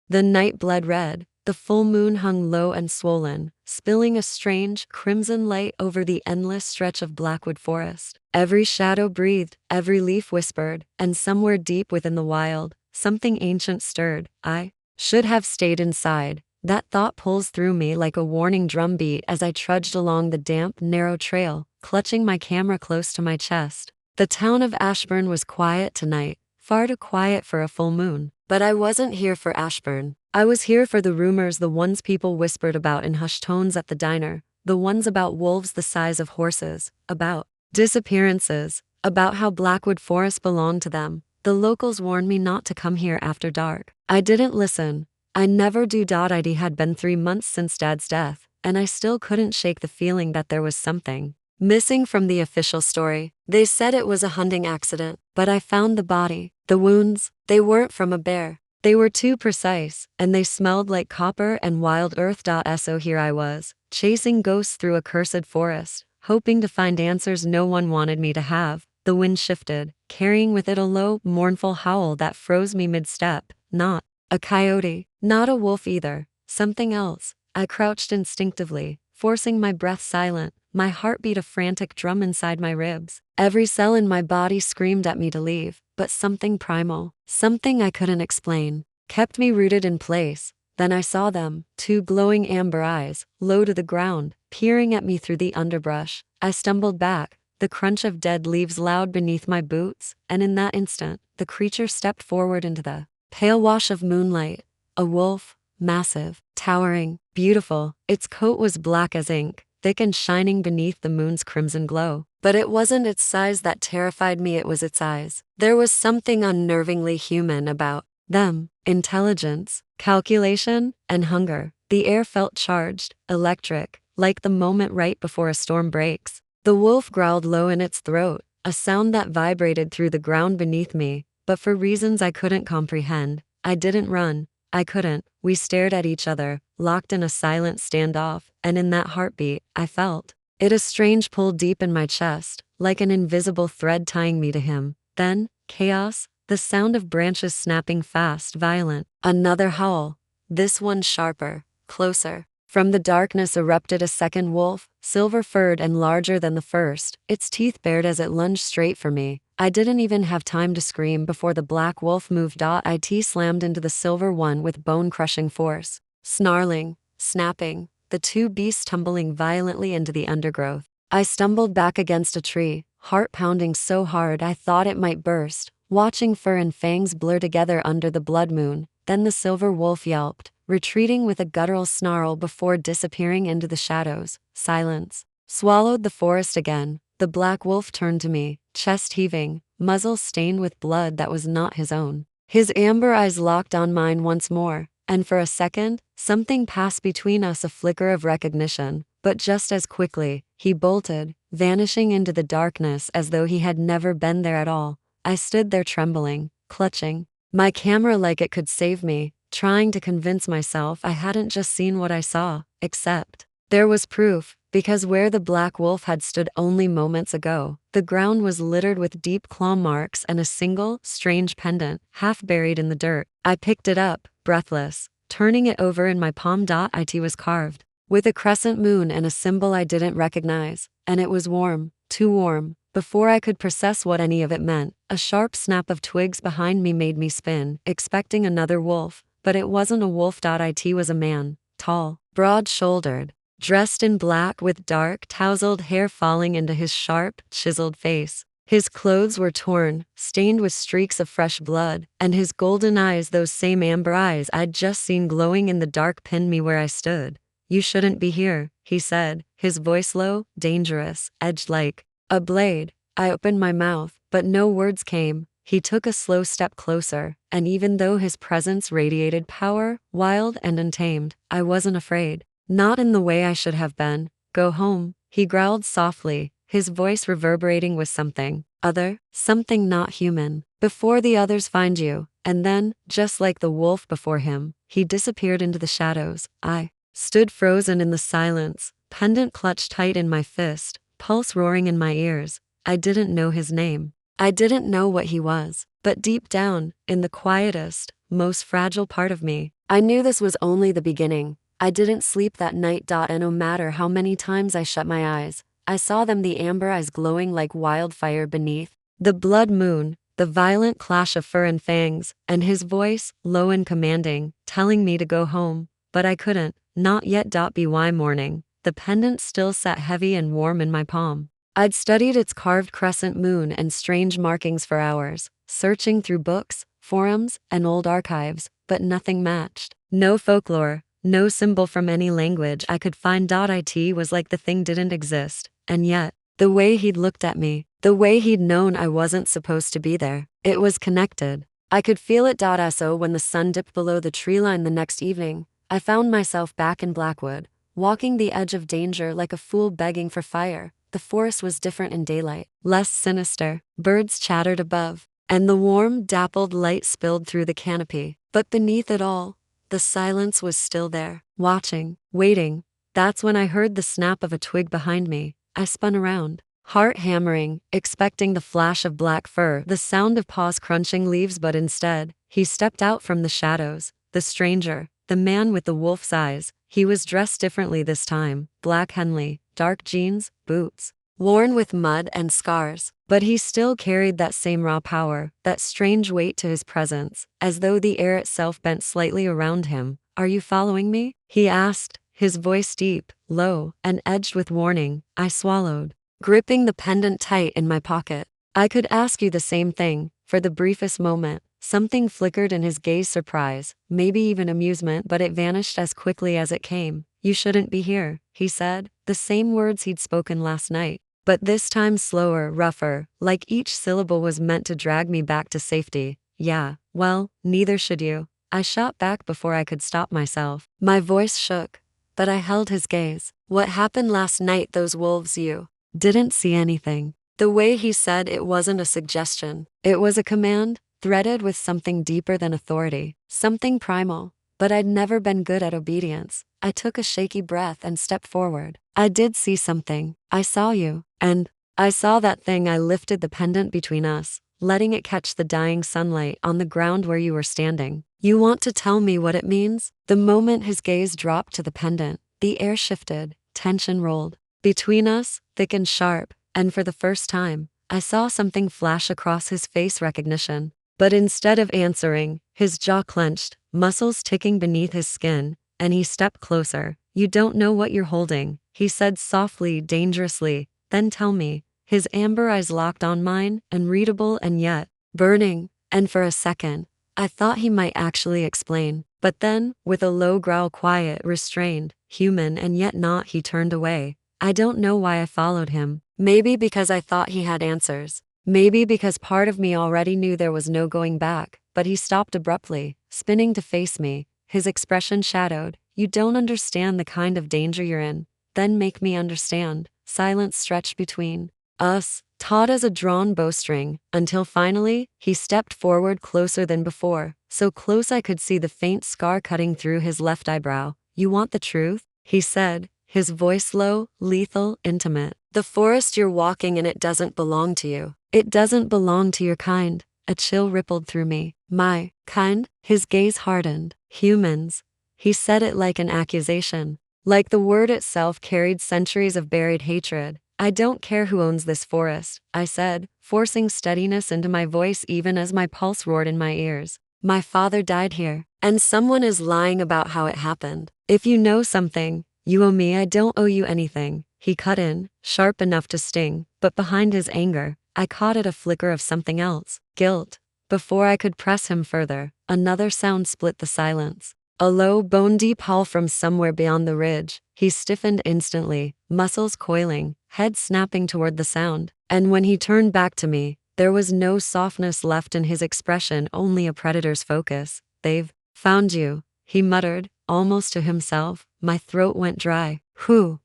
The night bled red. The full moon hung low and swollen, spilling a strange, crimson light over the endless stretch of blackwood forest. Every shadow breathed, every leaf whispered, and somewhere deep within the wild, something ancient stirred. I should have stayed inside. That thought pulls through me like a warning drumbeat as I trudged along the damp, narrow trail, clutching my camera close to my chest. The town of Ashburn was quiet tonight, far too quiet for a full moon. But I wasn't here for Ashburn. I was here for the rumors, the ones people whispered about in hushed tones at the diner, the ones about wolves the size of horses, about disappearances, about how Blackwood Forest belonged to them. The locals warned me not to come here after dark. I didn't listen. I never do. It had been 3 months since Dad's death, and I still couldn't shake the feeling that there was something missing from the official story. They said it was a hunting accident, but I found the body. The wounds, they weren't from a bear. They were too precise, and they smelled like copper and wild earth. So here I was, chasing ghosts through a cursed forest, hoping to find answers no one wanted me to have. The wind shifted, carrying with it a low, mournful howl that froze me mid-step. Not a coyote, not a wolf either, something else. I crouched instinctively, forcing my breath silent, my heartbeat a frantic drum inside my ribs. Every cell in my body screamed at me to leave, but something primal, something I couldn't explain, kept me rooted in place. Then I saw them, 2 glowing amber eyes, low to the ground, peering at me through the underbrush. I stumbled back, the crunch of dead leaves loud beneath my boots, and in that instant, the creature stepped forward into the pale wash of moonlight. A wolf, massive, towering, beautiful. Its coat was black as ink, thick and shining beneath the moon's crimson glow. But it wasn't its size that terrified me, it was its eyes. There was something unnervingly human about them. Intelligence, calculation, and hunger. The air felt charged, electric, like the moment right before a storm breaks. The wolf growled low in its throat, a sound that vibrated through the ground beneath me, but for reasons I couldn't comprehend. I didn't run. I couldn't. We stared at each other, locked in a silent standoff, and in that heartbeat, I felt it, a strange pull deep in my chest, like an invisible thread tying me to him. Then, chaos, the sound of branches snapping fast, violent. Another howl, this one sharper, closer. From the darkness erupted a second wolf, silver-furred and larger than the first, its teeth bared as it lunged straight for me. I didn't even have time to scream before the black wolf moved. It slammed into the silver one with bone-crushing force. Snarling, snapping, the 2 beasts tumbling violently into the undergrowth. I stumbled back against a tree, heart pounding so hard I thought it might burst, watching fur and fangs blur together under the blood moon. Then the silver wolf yelped, retreating with a guttural snarl before disappearing into the shadows. Silence swallowed the forest again. The black wolf turned to me, chest heaving, muzzle stained with blood that was not his own. His amber eyes locked on mine once more, and for a second, something passed between us, a flicker of recognition, but just as quickly, he bolted, vanishing into the darkness as though he had never been there at all. I stood there trembling, clutching my camera like it could save me, trying to convince myself I hadn't just seen what I saw, except there was proof, because where the black wolf had stood only moments ago, the ground was littered with deep claw marks and a single, strange pendant, half buried in the dirt. I picked it up, breathless, turning it over in my palm. It was carved with a crescent moon and a symbol I didn't recognize, and it was warm, too warm. Before I could process what any of it meant, a sharp snap of twigs behind me made me spin, expecting another wolf, but it wasn't a wolf. It was a man, tall, broad-shouldered, dressed in black with dark, tousled hair falling into his sharp, chiseled face. His clothes were torn, stained with streaks of fresh blood, and his golden eyes, those same amber eyes I'd just seen glowing in the dark, pinned me where I stood. "You shouldn't be here," he said, his voice low, dangerous, edged like a blade. I opened my mouth, but no words came. He took a slow step closer, and even though his presence radiated power, wild and untamed, I wasn't afraid. Not in the way I should have been. "Go home," he growled softly, his voice reverberating with something other, something not human. "Before the others find you." And then, just like the wolf before him, he disappeared into the shadows. I stood frozen in the silence, pendant clutched tight in my fist, pulse roaring in my ears. I didn't know his name. I didn't know what he was. But deep down, in the quietest, most fragile part of me. I knew this was only the beginning. I didn't sleep that night. And no matter how many times I shut my eyes, I saw them, the amber eyes glowing like wildfire beneath the blood moon, the violent clash of fur and fangs, and his voice, low and commanding, telling me to go home. But I couldn't, not yet. By morning, the pendant still sat heavy and warm in my palm. I'd studied its carved crescent moon and strange markings for hours, searching through books, forums, and old archives, but nothing matched. No folklore, no symbol from any language I could find. It was like the thing didn't exist, and yet, the way he'd looked at me, the way he'd known I wasn't supposed to be there, it was connected. I could feel it. So when the sun dipped below the tree line the next evening, I found myself back in Blackwood, walking the edge of danger like a fool begging for fire. The forest was different in daylight, less sinister. Birds chattered above, and the warm, dappled light spilled through the canopy. But beneath it all, the silence was still there, watching, waiting. That's when I heard the snap of a twig behind me. I spun around, heart hammering, expecting the flash of black fur, the sound of paws crunching leaves. But instead, he stepped out from the shadows. The stranger, the man with the wolf's eyes. He was dressed differently this time, black Henley, dark jeans, boots, worn with mud and scars. But he still carried that same raw power, that strange weight to his presence, as though the air itself bent slightly around him. Are you following me? He asked, his voice deep, low, and edged with warning. I swallowed, gripping the pendant tight in my pocket. I could ask you the same thing. For the briefest moment, something flickered in his gaze, surprise, maybe even amusement, but it vanished as quickly as it came. You shouldn't be here, he said, the same words he'd spoken last night, but this time slower, rougher, like each syllable was meant to drag me back to safety. Yeah, well, neither should you. I shot back before I could stop myself. My voice shook, but I held his gaze. What happened last night? Those wolves, you didn't see anything. The way he said it wasn't a suggestion. It was a command, threaded with something deeper than authority, something primal. But I'd never been good at obedience. I took a shaky breath and stepped forward. I did see something. I saw you. And I saw that thing. I lifted the pendant between us, letting it catch the dying sunlight on the ground where you were standing. You want to tell me what it means? The moment his gaze dropped to the pendant, the air shifted, tension rolled between us, thick and sharp, and for the first time, I saw something flash across his face, recognition. But instead of answering, his jaw clenched, muscles ticking beneath his skin, and he stepped closer. You don't know what you're holding, he said softly, dangerously. Then tell me. His amber eyes locked on mine, unreadable and yet burning, and for a second, I thought he might actually explain. But then, with a low growl, quiet, restrained, human and yet not, he turned away. I don't know why I followed him. Maybe because I thought he had answers. Maybe because part of me already knew there was no going back. But he stopped abruptly, spinning to face me, his expression shadowed. You don't understand the kind of danger you're in. Then make me understand. Silence stretched between us, taut as a drawn bowstring, until finally, he stepped forward, closer than before, so close I could see the faint scar cutting through his left eyebrow. You want the truth? He said, his voice low, lethal, intimate. The forest you're walking in, it doesn't belong to you. It doesn't belong to your kind. A chill rippled through me. My kind? His gaze hardened. Humans. He said it like an accusation. Like the word itself carried centuries of buried hatred. I don't care who owns this forest, I said, forcing steadiness into my voice even as my pulse roared in my ears. My father died here, and someone is lying about how it happened. If you know something, you owe me. I don't owe you anything. He cut in, sharp enough to sting, but behind his anger, I caught at a flicker of something else. Guilt. Before I could press him further, another sound split the silence. A low, bone-deep howl from somewhere beyond the ridge. He stiffened instantly, muscles coiling, head snapping toward the sound. And when he turned back to me, there was no softness left in his expression, only a predator's focus. They've found you, he muttered, almost to himself. My throat went dry. Who?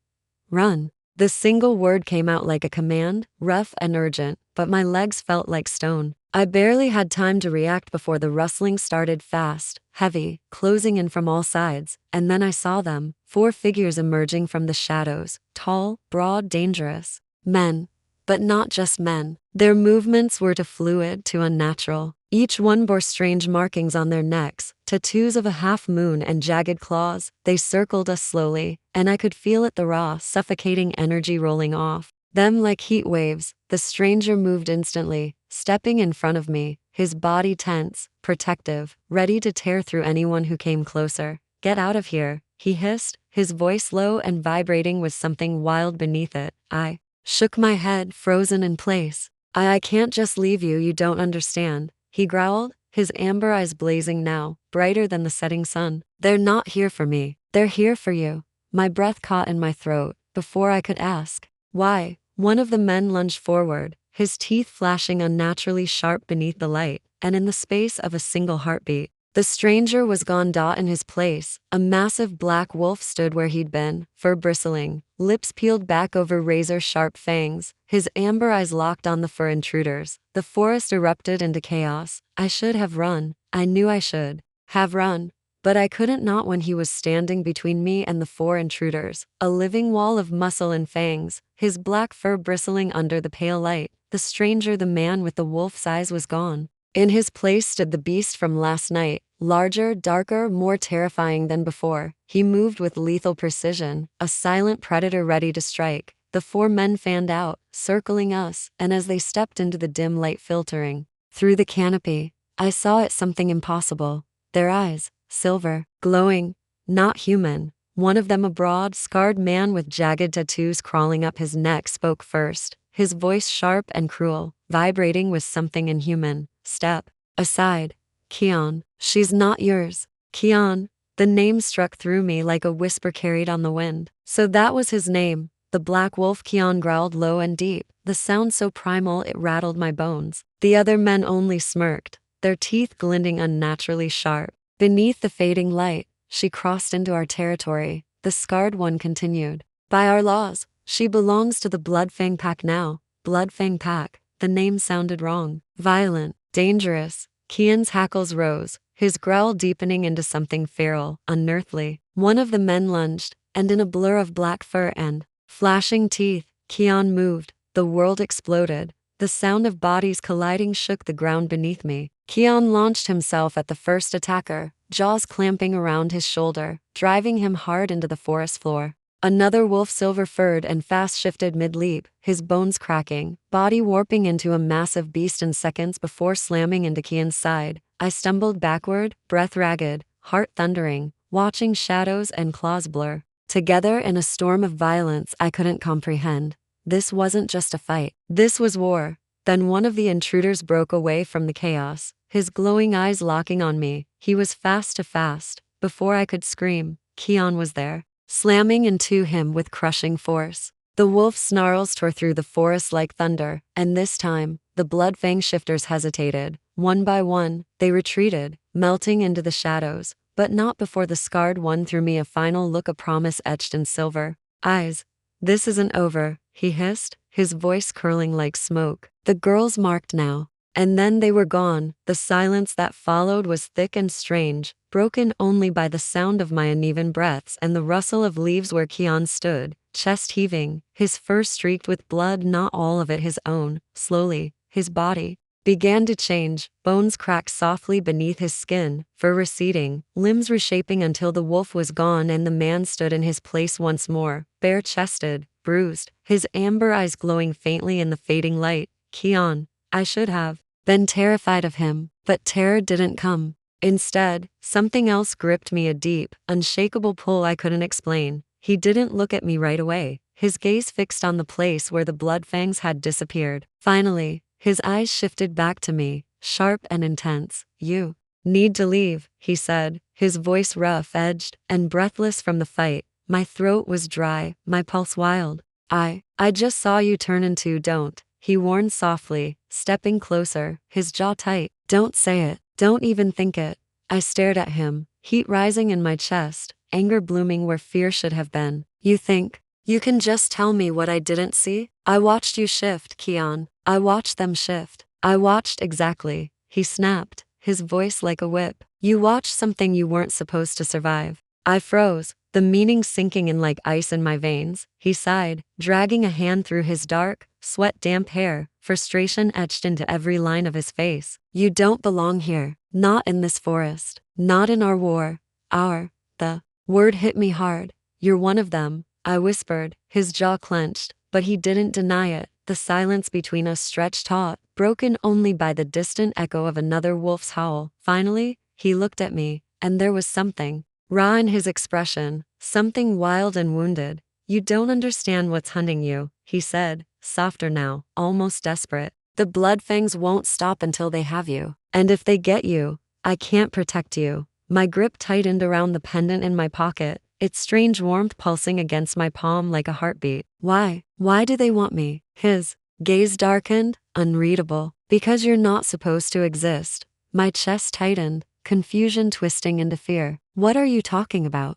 Run. The single word came out like a command, rough and urgent, but my legs felt like stone. I barely had time to react before the rustling started, fast, heavy, closing in from all sides, and then I saw them, 4 figures emerging from the shadows, tall, broad, dangerous. Men. But not just men. Their movements were too fluid, too unnatural. Each one bore strange markings on their necks, tattoos of a half moon and jagged claws. They circled us slowly, and I could feel it, the raw, suffocating energy rolling off them like heat waves. The stranger moved instantly, stepping in front of me, his body tense, protective, ready to tear through anyone who came closer. "Get out of here," he hissed, his voice low and vibrating with something wild beneath it. I shook my head, frozen in place. I can't just leave you, you don't understand," he growled, his amber eyes blazing now, brighter than the setting sun. "They're not here for me. They're here for you." My breath caught in my throat. Before I could ask why, one of the men lunged forward, his teeth flashing unnaturally sharp beneath the light, and in the space of a single heartbeat, the stranger was gone. In his place, a massive black wolf stood where he'd been, fur bristling, lips peeled back over razor-sharp fangs, his amber eyes locked on the fur intruders. The forest erupted into chaos. I should have run. I knew I should have run. But I couldn't, not when he was standing between me and the four intruders, a living wall of muscle and fangs, his black fur bristling under the pale light. The stranger, the man with the wolf's eyes, was gone. In his place stood the beast from last night, larger, darker, more terrifying than before. He moved with lethal precision, a silent predator ready to strike. The four men fanned out, circling us, and as they stepped into the dim light filtering through the canopy, I saw it, something impossible. Their eyes, silver, glowing, not human. One of them, a broad, scarred man with jagged tattoos crawling up his neck, spoke first, his voice sharp and cruel, vibrating with something inhuman. "Step aside, Keon. She's not yours." Keon. The name struck through me like a whisper carried on the wind. So that was his name, the Black Wolf. Keon growled low and deep, the sound so primal it rattled my bones. The other men only smirked, their teeth glinting unnaturally sharp. Beneath the fading light, "She crossed into our territory," the scarred one continued. "By our laws, she belongs to the Bloodfang Pack now." Bloodfang Pack. The name sounded wrong. Violent, dangerous. Keon's hackles rose, his growl deepening into something feral, unearthly. One of the men lunged, and in a blur of black fur and flashing teeth, Keon moved. The world exploded. The sound of bodies colliding shook the ground beneath me. Keon launched himself at the first attacker, jaws clamping around his shoulder, driving him hard into the forest floor. Another wolf, silver-furred and fast-shifted mid-leap, his bones cracking, body warping into a massive beast in seconds before slamming into Keon's side. I stumbled backward, breath ragged, heart thundering, watching shadows and claws blur together in a storm of violence I couldn't comprehend. This wasn't just a fight. This was war. Then one of the intruders broke away from the chaos, his glowing eyes locking on me. He was fast to fast. Before I could scream, Keon was there, slamming into him with crushing force. The wolf snarls tore through the forest like thunder, and this time, the Bloodfang shifters hesitated. One by one, they retreated, melting into the shadows, but not before the scarred one threw me a final look, a promise etched in silver eyes. "This isn't over," he hissed, his voice curling like smoke. "The girls marked now." And then they were gone. The silence that followed was thick and strange, broken only by the sound of my uneven breaths and the rustle of leaves where Keon stood, chest heaving, his fur streaked with blood, not all of it his own. Slowly, his body began to change, bones cracked softly beneath his skin, fur receding, limbs reshaping until the wolf was gone and the man stood in his place once more, bare-chested, bruised, his amber eyes glowing faintly in the fading light. Keon. I should have been terrified of him, but terror didn't come. Instead, something else gripped me, a deep, unshakable pull I couldn't explain. He didn't look at me right away, his gaze fixed on the place where the bloodfangs had disappeared. Finally, his eyes shifted back to me, sharp and intense. "You need to leave," he said, his voice rough-edged and breathless from the fight. My throat was dry, my pulse wild. I just saw you turn into." "Don't," he warned softly, stepping closer, his jaw tight. "Don't say it. Don't even think it." I stared at him, heat rising in my chest, anger blooming where fear should have been. "You think you can just tell me what I didn't see?" "I watched you shift, Keon. I watched them shift. I watched." "Exactly," he snapped, his voice like a whip. "You watched something you weren't supposed to survive." I froze, the meaning sinking in like ice in my veins. He sighed, dragging a hand through his dark, sweat-damp hair, frustration etched into every line of his face. You don't belong here. Not in this forest. Not in our war. The word hit me hard. You're one of them, I whispered, his jaw clenched, but he didn't deny it. The silence between us stretched taut, broken only by the distant echo of another wolf's howl. Finally, he looked at me, and there was something raw in his expression, something wild and wounded. You don't understand what's hunting you, he said, softer now, almost desperate. The bloodfangs won't stop until they have you. And if they get you, I can't protect you. My grip tightened around the pendant in my pocket, its strange warmth pulsing against my palm like a heartbeat. Why? Why do they want me? His gaze darkened, unreadable. Because you're not supposed to exist. My chest tightened, confusion twisting into fear. What are you talking about?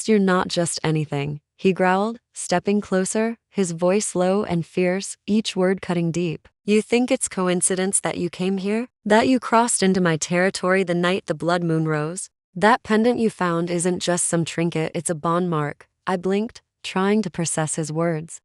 You're not just anything, he growled, stepping closer, his voice low and fierce, each word cutting deep. You think it's coincidence that you came here? That you crossed into my territory the night the blood moon rose? That pendant you found isn't just some trinket, it's a bond mark. I blinked, trying to process his words.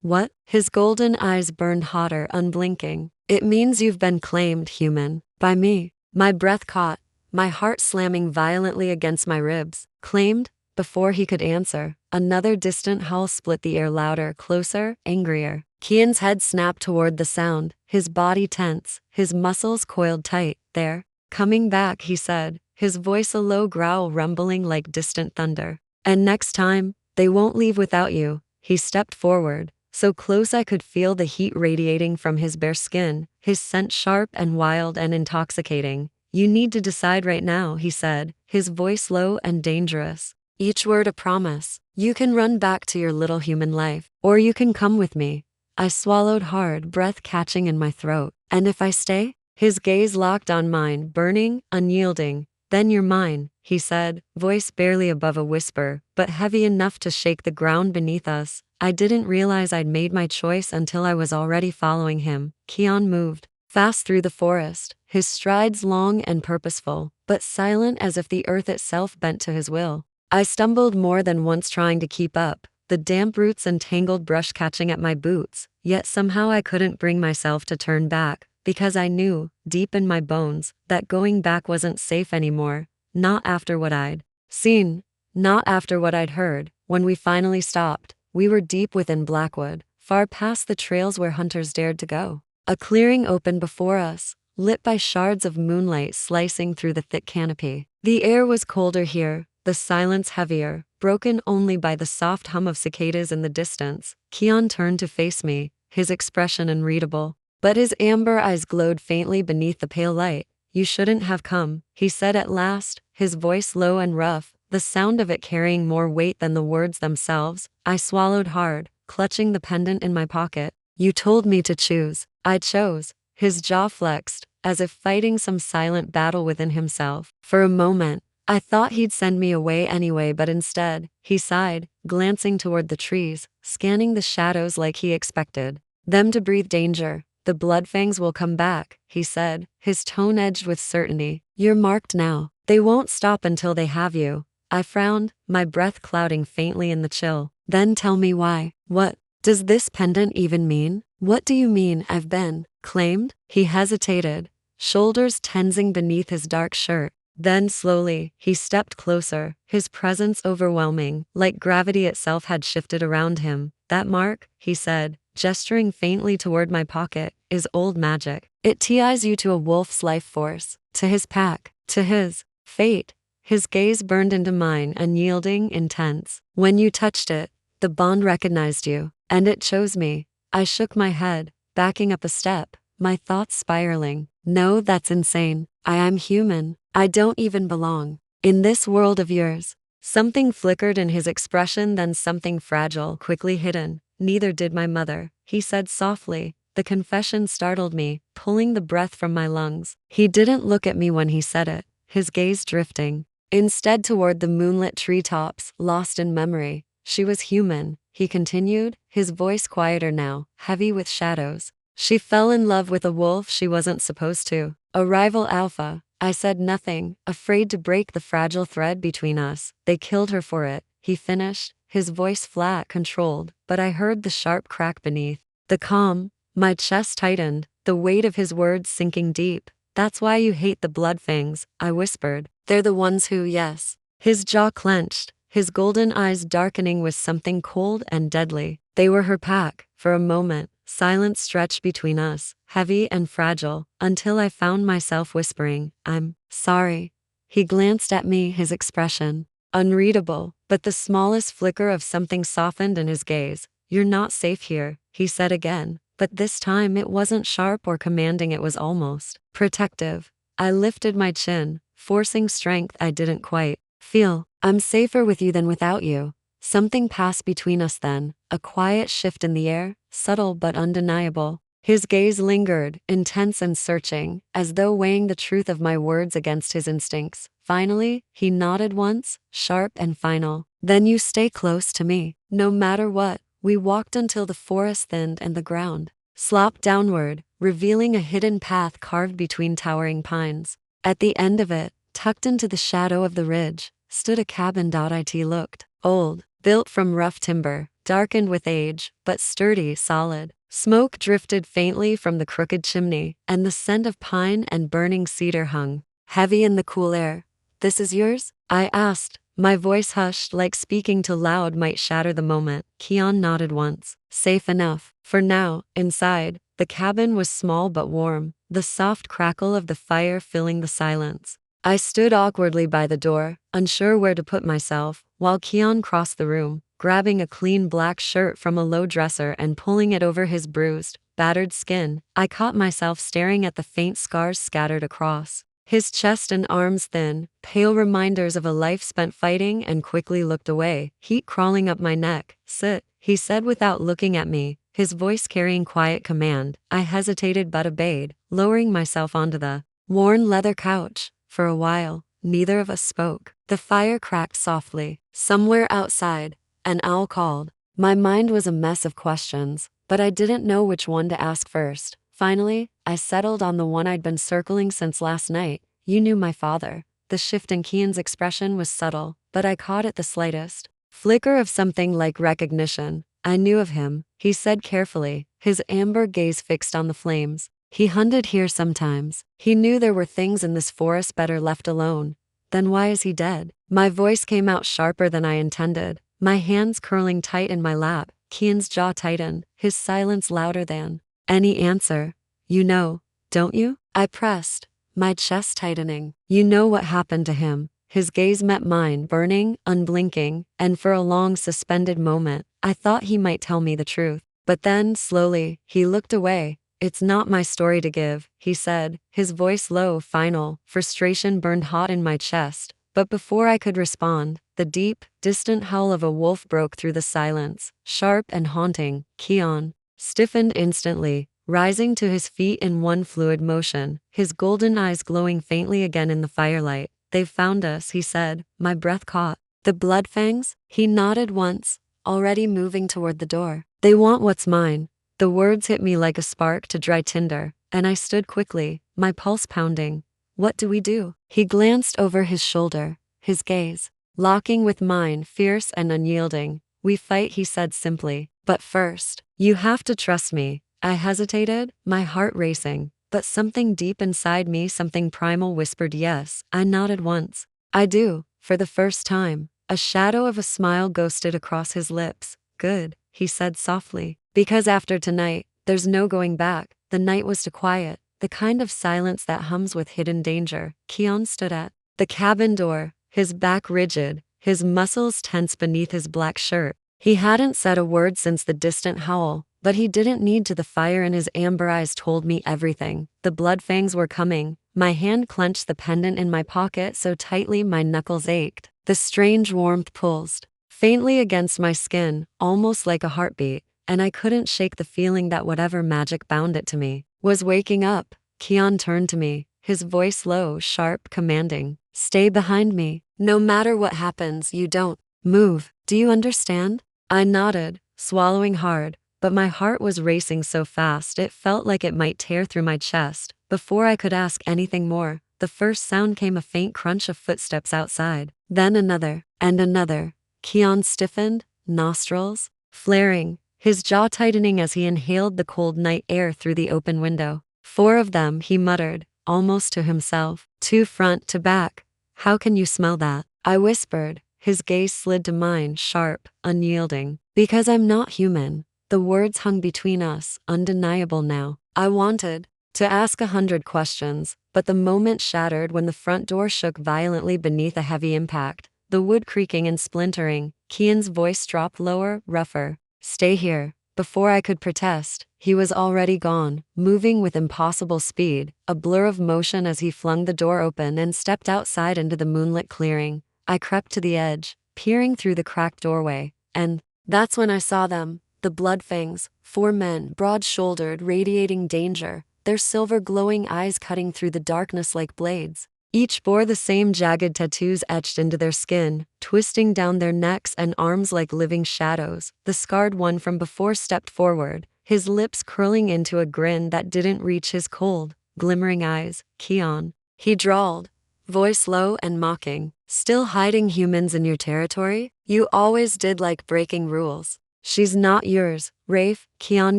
What? His golden eyes burned hotter, unblinking. It means you've been claimed, human. By me. My breath caught, my heart slamming violently against my ribs. Claimed? Before he could answer, another distant howl split the air louder, closer, angrier. Kian's head snapped toward the sound, his body tense, his muscles coiled tight. There. Coming back, he said, his voice a low growl rumbling like distant thunder. And next time, they won't leave without you. He stepped forward, so close I could feel the heat radiating from his bare skin, his scent sharp and wild and intoxicating. You need to decide right now, he said, his voice low and dangerous. Each word a promise. You can run back to your little human life, or you can come with me. I swallowed hard, breath catching in my throat. And if I stay? His gaze locked on mine, burning, unyielding. Then you're mine, he said, voice barely above a whisper, but heavy enough to shake the ground beneath us. I didn't realize I'd made my choice until I was already following him. Kian moved fast through the forest, his strides long and purposeful, but silent as if the earth itself bent to his will. I stumbled more than once trying to keep up, the damp roots and tangled brush catching at my boots, yet somehow I couldn't bring myself to turn back, because I knew, deep in my bones, that going back wasn't safe anymore, not after what I'd seen, not after what I'd heard. When we finally stopped, we were deep within Blackwood, far past the trails where hunters dared to go. A clearing opened before us, lit by shards of moonlight slicing through the thick canopy. The air was colder here, the silence heavier, broken only by the soft hum of cicadas in the distance. Kian turned to face me, his expression unreadable, but his amber eyes glowed faintly beneath the pale light. You shouldn't have come, he said at last, his voice low and rough, the sound of it carrying more weight than the words themselves. I swallowed hard, clutching the pendant in my pocket. You told me to choose. I chose. His jaw flexed, as if fighting some silent battle within himself. For a moment, I thought he'd send me away anyway, but instead, he sighed, glancing toward the trees, scanning the shadows like he expected them to breathe danger. The bloodfangs will come back, he said, his tone edged with certainty. You're marked now. They won't stop until they have you. I frowned, my breath clouding faintly in the chill. Then tell me why. What does this pendant even mean? What do you mean I've been claimed? He hesitated, shoulders tensing beneath his dark shirt. Then slowly, he stepped closer, his presence overwhelming, like gravity itself had shifted around him. That mark, he said, gesturing faintly toward my pocket, is old magic. It ties you to a wolf's life force, to his pack, to his fate. His gaze burned into mine, unyielding, intense. When you touched it, the bond recognized you, and it chose me. I shook my head, backing up a step, my thoughts spiraling. No, that's insane. I am human. I don't even belong in this world of yours. Something flickered in his expression, then something fragile, quickly hidden. Neither did my mother, he said softly. The confession startled me, pulling the breath from my lungs. He didn't look at me when he said it, his gaze drifting instead toward the moonlit treetops, lost in memory. She was human, he continued, his voice quieter now, heavy with shadows. She fell in love with a wolf she wasn't supposed to. A rival alpha, I said nothing, afraid to break the fragile thread between us. They killed her for it, he finished, his voice flat, controlled, but I heard the sharp crack beneath. The calm, my chest tightened, the weight of his words sinking deep. That's why you hate the bloodfangs, I whispered. They're the ones who, yes. His jaw clenched, his golden eyes darkening with something cold and deadly. They were her pack. For a moment, silence stretched between us, heavy and fragile, until I found myself whispering, I'm sorry. He glanced at me, his expression unreadable, but the smallest flicker of something softened in his gaze. You're not safe here, he said again, but this time it wasn't sharp or commanding, it was almost protective. I lifted my chin, forcing strength I didn't quite feel. I'm safer with you than without you. Something passed between us then, a quiet shift in the air, subtle but undeniable. His gaze lingered, intense and searching, as though weighing the truth of my words against his instincts. Finally, he nodded once, sharp and final. Then you stay close to me, no matter what. We walked until the forest thinned and the ground sloped downward, revealing a hidden path carved between towering pines. At the end of it, tucked into the shadow of the ridge, stood a cabin. It looked old, built from rough timber, darkened with age, but sturdy, solid. Smoke drifted faintly from the crooked chimney, and the scent of pine and burning cedar hung heavy in the cool air. This is yours? I asked, my voice hushed like speaking too loud might shatter the moment. Keon nodded once. Safe enough. For now, inside, the cabin was small but warm, the soft crackle of the fire filling the silence. I stood awkwardly by the door, unsure where to put myself, while Keon crossed the room, grabbing a clean black shirt from a low dresser and pulling it over his bruised, battered skin. I caught myself staring at the faint scars scattered across his chest and arms, thin, pale reminders of a life spent fighting, and quickly looked away, heat crawling up my neck. Sit, he said without looking at me, his voice carrying quiet command. I hesitated but obeyed, lowering myself onto the worn leather couch. For a while, neither of us spoke. The fire cracked softly. Somewhere outside, an owl called. My mind was a mess of questions, but I didn't know which one to ask first. Finally, I settled on the one I'd been circling since last night. You knew my father. The shift in Keon's expression was subtle, but I caught it the slightest flicker of something like recognition. I knew of him, he said carefully, his amber gaze fixed on the flames. He hunted here sometimes. He knew there were things in this forest better left alone. Then why is he dead? My voice came out sharper than I intended, my hands curling tight in my lap. Keon's jaw tightened, his silence louder than any answer. You know, don't you? I pressed, my chest tightening. You know what happened to him. His gaze met mine, burning, unblinking, and for a long suspended moment, I thought he might tell me the truth. But then, slowly, he looked away. It's not my story to give, he said, his voice low, final. Frustration burned hot in my chest, but before I could respond, the deep, distant howl of a wolf broke through the silence, sharp and haunting. Keon stiffened instantly, rising to his feet in one fluid motion, his golden eyes glowing faintly again in the firelight. They've found us, he said, my breath caught. The bloodfangs? He nodded once, already moving toward the door. They want what's mine. The words hit me like a spark to dry tinder, and I stood quickly, my pulse pounding. What do we do? He glanced over his shoulder, his gaze locking with mine, fierce and unyielding. We fight, he said simply. But first, you have to trust me. I hesitated, my heart racing, but something deep inside me, something primal, whispered yes. I nodded once. I do, for the first time. A shadow of a smile ghosted across his lips. Good, he said softly. Because after tonight, there's no going back. The night was too quiet, the kind of silence that hums with hidden danger. Keon stood at the cabin door, his back rigid, his muscles tense beneath his black shirt. He hadn't said a word since the distant howl, but he didn't need to. The fire in his amber eyes told me everything. The bloodfangs were coming. My hand clenched the pendant in my pocket so tightly my knuckles ached. The strange warmth pulsed faintly against my skin, almost like a heartbeat, and I couldn't shake the feeling that whatever magic bound it to me was waking up. Keon turned to me, his voice low, sharp, commanding. Stay behind me. No matter what happens, you don't move. Do you understand? I nodded, swallowing hard, but my heart was racing so fast it felt like it might tear through my chest. Before I could ask anything more, The first sound came a faint crunch of footsteps outside. Then another, and another. Keon stiffened, nostrils flaring, his jaw tightening as he inhaled the cold night air through the open window. 4 of them, he muttered, almost to himself. 2 front to back. How can you smell that? I whispered. His gaze slid to mine, sharp, unyielding. Because I'm not human. The words hung between us, undeniable now. I wanted to ask 100 questions, but the moment shattered when the front door shook violently beneath a heavy impact. The wood creaking and splintering, Keon's voice dropped lower, rougher. Stay here. Before I could protest, he was already gone, moving with impossible speed, a blur of motion as he flung the door open and stepped outside into the moonlit clearing. I crept to the edge, peering through the cracked doorway, and that's when I saw them, the Bloodfangs, 4 men, broad-shouldered, radiating danger, their silver glowing eyes cutting through the darkness like blades. Each bore the same jagged tattoos etched into their skin, twisting down their necks and arms like living shadows. The scarred one from before stepped forward, his lips curling into a grin that didn't reach his cold, glimmering eyes. Keon, he drawled, voice low and mocking. Still hiding humans in your territory? You always did like breaking rules. She's not yours, Rafe, Keon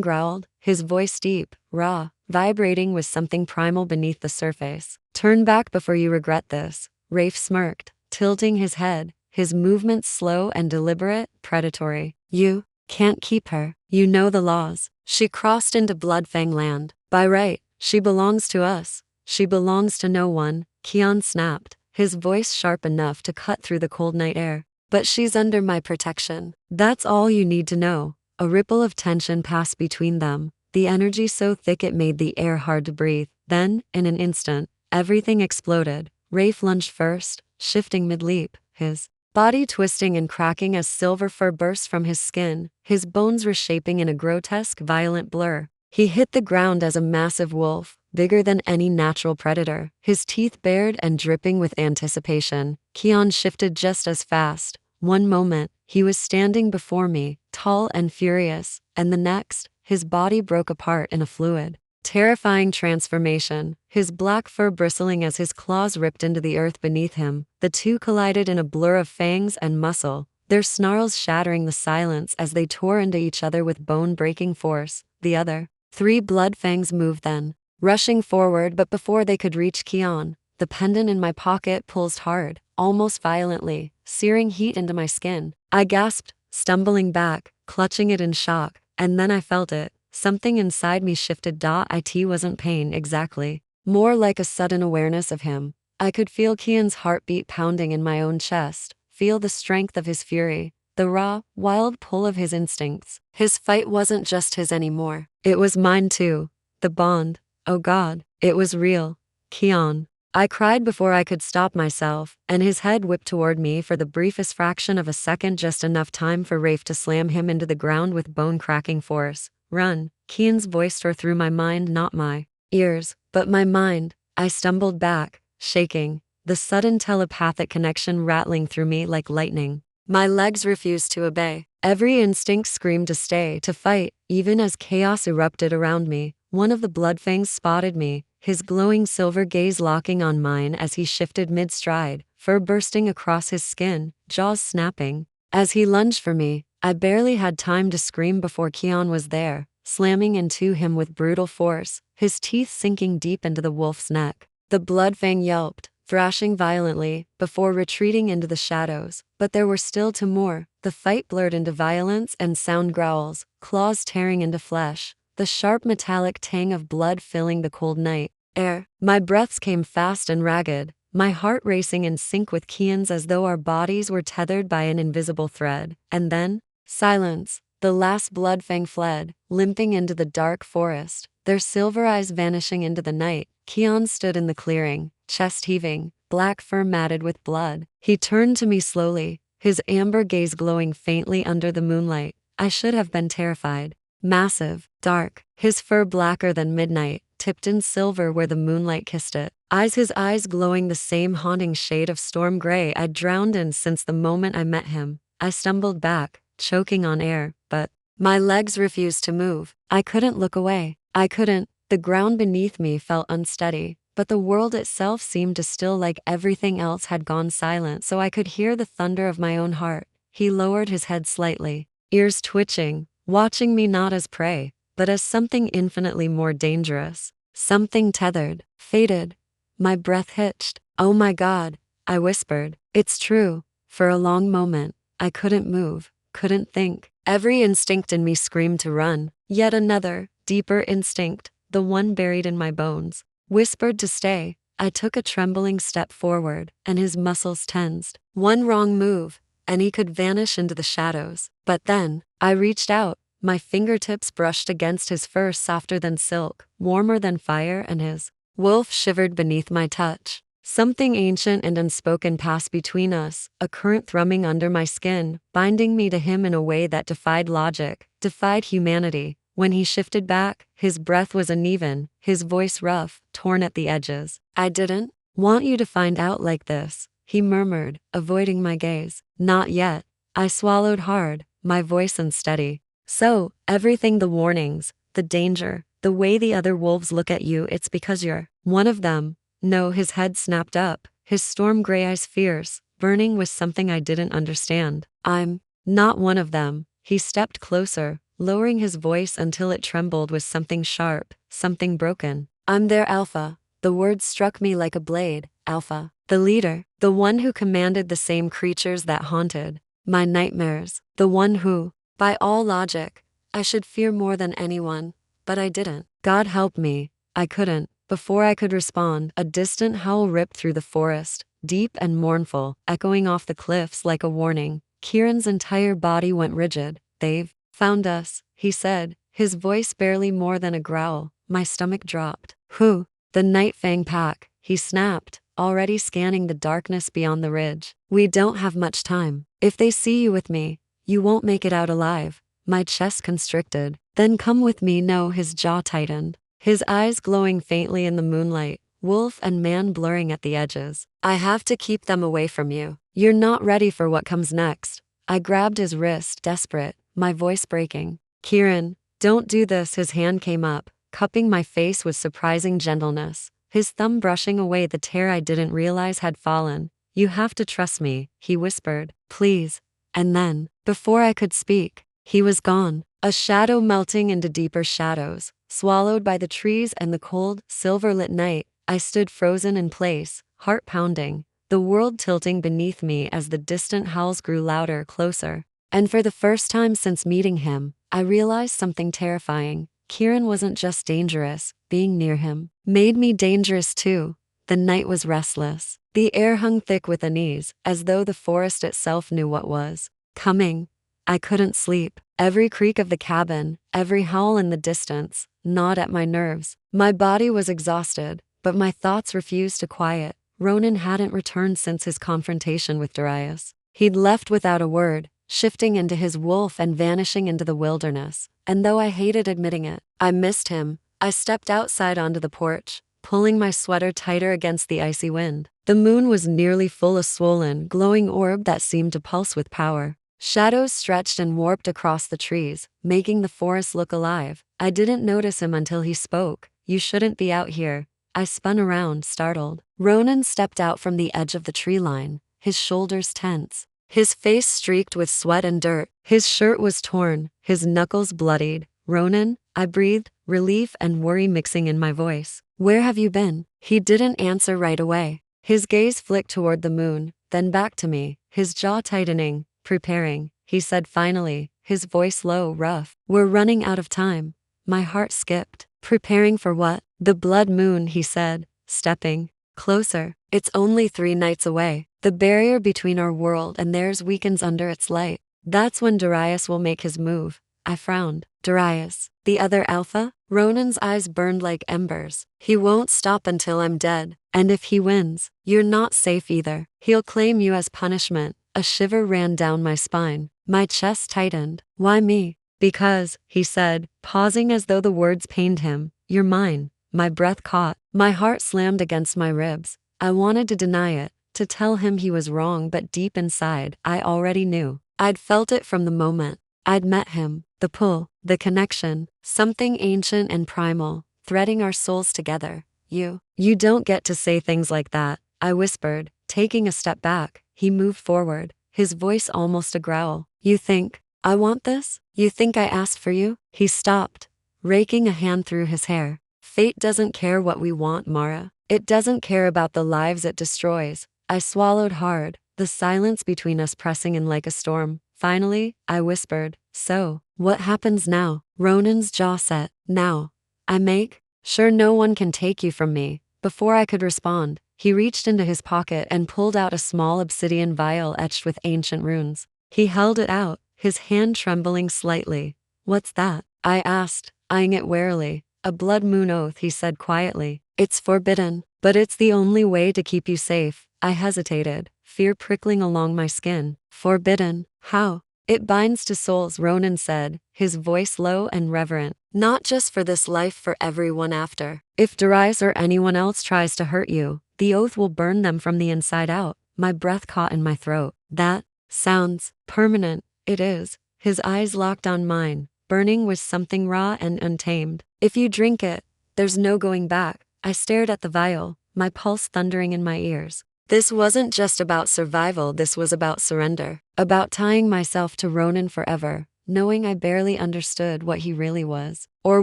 growled, his voice deep, raw, vibrating with something primal beneath the surface. Turn back before you regret this, Rafe smirked, tilting his head, his movements slow and deliberate, predatory. You can't keep her. You know the laws. She crossed into Bloodfang land. By right, she belongs to us. She belongs to no one, Keon snapped, his voice sharp enough to cut through the cold night air. But she's under my protection. That's all you need to know. A ripple of tension passed between them, the energy so thick it made the air hard to breathe. Then, in an instant, everything exploded. Rafe lunged first, shifting mid-leap, his body twisting and cracking as silver fur burst from his skin, his bones reshaping in a grotesque, violent blur. He hit the ground as a massive wolf, bigger than any natural predator, his teeth bared and dripping with anticipation. Keon shifted just as fast. One moment, he was standing before me, tall and furious, and the next, his body broke apart in a fluid, terrifying transformation, his black fur bristling as his claws ripped into the earth beneath him. The two collided in a blur of fangs and muscle, their snarls shattering the silence as they tore into each other with bone-breaking force. The other 3 Bloodfangs moved then, rushing forward, but before they could reach Keon, the pendant in my pocket pulsed hard, almost violently, searing heat into my skin. I gasped, stumbling back, clutching it in shock, and then I felt it. Something inside me shifted. It wasn't pain exactly, more like a sudden awareness of him. I could feel Keon's heartbeat pounding in my own chest, feel the strength of his fury, the raw, wild pull of his instincts. His fight wasn't just his anymore. It was mine too. The bond. Oh God, it was real. Keon. I cried before I could stop myself, and his head whipped toward me for the briefest fraction of a second, just enough time for Rafe to slam him into the ground with bone-cracking force. Run, Keon's voice tore through my mind, not my ears, but my mind. I stumbled back, shaking, the sudden telepathic connection rattling through me like lightning. My legs refused to obey. Every instinct screamed to stay, to fight, even as chaos erupted around me. One of the Bloodfangs spotted me, his glowing silver gaze locking on mine as he shifted mid-stride, fur bursting across his skin, jaws snapping. As he lunged for me, I barely had time to scream before Keon was there, slamming into him with brutal force, his teeth sinking deep into the wolf's neck. The Bloodfang yelped, thrashing violently, before retreating into the shadows. But there were still 2 more. The fight blurred into violence and sound growls, claws tearing into flesh, the sharp metallic tang of blood filling the cold night air. My breaths came fast and ragged, my heart racing in sync with Keon's as though our bodies were tethered by an invisible thread. And then, silence. The last Bloodfang fled, limping into the dark forest, their silver eyes vanishing into the night. Keon stood in the clearing, chest heaving, black fur matted with blood. He turned to me slowly, his amber gaze glowing faintly under the moonlight. I should have been terrified. Massive, dark, his fur blacker than midnight, tipped in silver where the moonlight kissed it. His eyes glowing the same haunting shade of storm gray I'd drowned in since the moment I met him. I stumbled back, choking on air, but my legs refused to move. I couldn't look away. I couldn't. The ground beneath me felt unsteady, but the world itself seemed to still like everything else had gone silent, so I could hear the thunder of my own heart. He lowered his head slightly, ears twitching, watching me not as prey, but as something infinitely more dangerous. Something tethered, fated. My breath hitched. "Oh my God," I whispered. "It's true." For a long moment, I couldn't move, couldn't think. Every instinct in me screamed to run. Yet another, deeper instinct, the one buried in my bones, whispered to stay. I took a trembling step forward, and his muscles tensed. One wrong move, and he could vanish into the shadows. But then, I reached out. My fingertips brushed against his fur, softer than silk, warmer than fire, and his wolf shivered beneath my touch. Something ancient and unspoken passed between us, a current thrumming under my skin, binding me to him in a way that defied logic, defied humanity. When he shifted back, his breath was uneven, his voice rough, torn at the edges. "I didn't want you to find out like this," he murmured, avoiding my gaze. "Not yet." I swallowed hard, my voice unsteady. "So, everything, the warnings, the danger, the way the other wolves look at you, it's because you're one of them." No, his head snapped up, his storm gray eyes fierce, burning with something I didn't understand. "I'm not one of them." He stepped closer, lowering his voice until it trembled with something sharp, something broken. "I'm their alpha." The word struck me like a blade. Alpha. The leader. The one who commanded the same creatures that haunted my nightmares. The one who, by all logic, I should fear more than anyone. But I didn't. God help me, I couldn't. Before I could respond, a distant howl ripped through the forest, deep and mournful, echoing off the cliffs like a warning. Kieran's entire body went rigid. "They've found us," he said, his voice barely more than a growl. My stomach dropped. "Who?" "The Night Fang pack," he snapped, already scanning the darkness beyond the ridge. "We don't have much time. If they see you with me, you won't make it out alive." My chest constricted. "Then come with me." No, his jaw tightened, his eyes glowing faintly in the moonlight, wolf and man blurring at the edges. "I have to keep them away from you. You're not ready for what comes next." I grabbed his wrist, desperate, my voice breaking. "Kieran, don't do this." His hand came up, cupping my face with surprising gentleness, his thumb brushing away the tear I didn't realize had fallen. "You have to trust me," he whispered. "Please." And then, before I could speak, he was gone, a shadow melting into deeper shadows, swallowed by the trees and the cold, silver-lit night. I stood frozen in place, heart pounding, the world tilting beneath me as the distant howls grew louder, closer. And for the first time since meeting him, I realized something terrifying. Kieran wasn't just dangerous, being near him made me dangerous too. The night was restless. The air hung thick with unease, as though the forest itself knew what was coming. I couldn't sleep. Every creak of the cabin, every howl in the distance, gnawed at my nerves. My body was exhausted, but my thoughts refused to quiet. Ronan hadn't returned since his confrontation with Darius. He'd left without a word, shifting into his wolf and vanishing into the wilderness. And though I hated admitting it, I missed him. I stepped outside onto the porch, pulling my sweater tighter against the icy wind. The moon was nearly full, a swollen, glowing orb that seemed to pulse with power. Shadows stretched and warped across the trees, making the forest look alive. I didn't notice him until he spoke. "You shouldn't be out here." I spun around, startled. Ronan stepped out from the edge of the tree line, his shoulders tense, his face streaked with sweat and dirt. His shirt was torn, his knuckles bloodied. "Ronan," I breathed, relief and worry mixing in my voice. "Where have you been?" He didn't answer right away. His gaze flicked toward the moon, then back to me, his jaw tightening. "Preparing," he said finally, his voice low, rough. "We're running out of time." My heart skipped. "Preparing for what?" "The blood moon," he said, stepping closer. "It's only 3 nights away. The barrier between our world and theirs weakens under its light. That's when Darius will make his move." I frowned. "Darius? The other alpha?" Ronan's eyes burned like embers. "He won't stop until I'm dead. And if he wins, you're not safe either. He'll claim you as punishment." A shiver ran down my spine. My chest tightened. "Why me?" "Because," he said, pausing as though the words pained him, "you're mine." My breath caught. My heart slammed against my ribs. I wanted to deny it, to tell him he was wrong, but deep inside, I already knew. I'd felt it from the moment I'd met him. The pull, the connection, something ancient and primal, threading our souls together. You don't get to say things like that, I whispered, taking a step back. He moved forward, his voice almost a growl. You think I want this? You think I asked for you? He stopped, raking a hand through his hair. Fate doesn't care what we want, Mara. It doesn't care about the lives it destroys. I swallowed hard, the silence between us pressing in like a storm. Finally, I whispered, so, what happens now? Ronan's jaw set. Now, I make sure no one can take you from me. Before I could respond, he reached into his pocket and pulled out a small obsidian vial etched with ancient runes. He held it out, his hand trembling slightly. What's that? I asked, eyeing it warily. A blood moon oath, he said quietly. It's forbidden, but it's the only way to keep you safe. I hesitated, fear prickling along my skin. Forbidden? How? It binds to souls, Ronan said, his voice low and reverent. Not just for this life, for everyone after. If Darius or anyone else tries to hurt you, the oath will burn them from the inside out. My breath caught in my throat. That sounds permanent. It is. His eyes locked on mine, burning with something raw and untamed. If you drink it, there's no going back. I stared at the vial, my pulse thundering in my ears. This wasn't just about survival, this was about surrender. About tying myself to Ronan forever, knowing I barely understood what he really was, or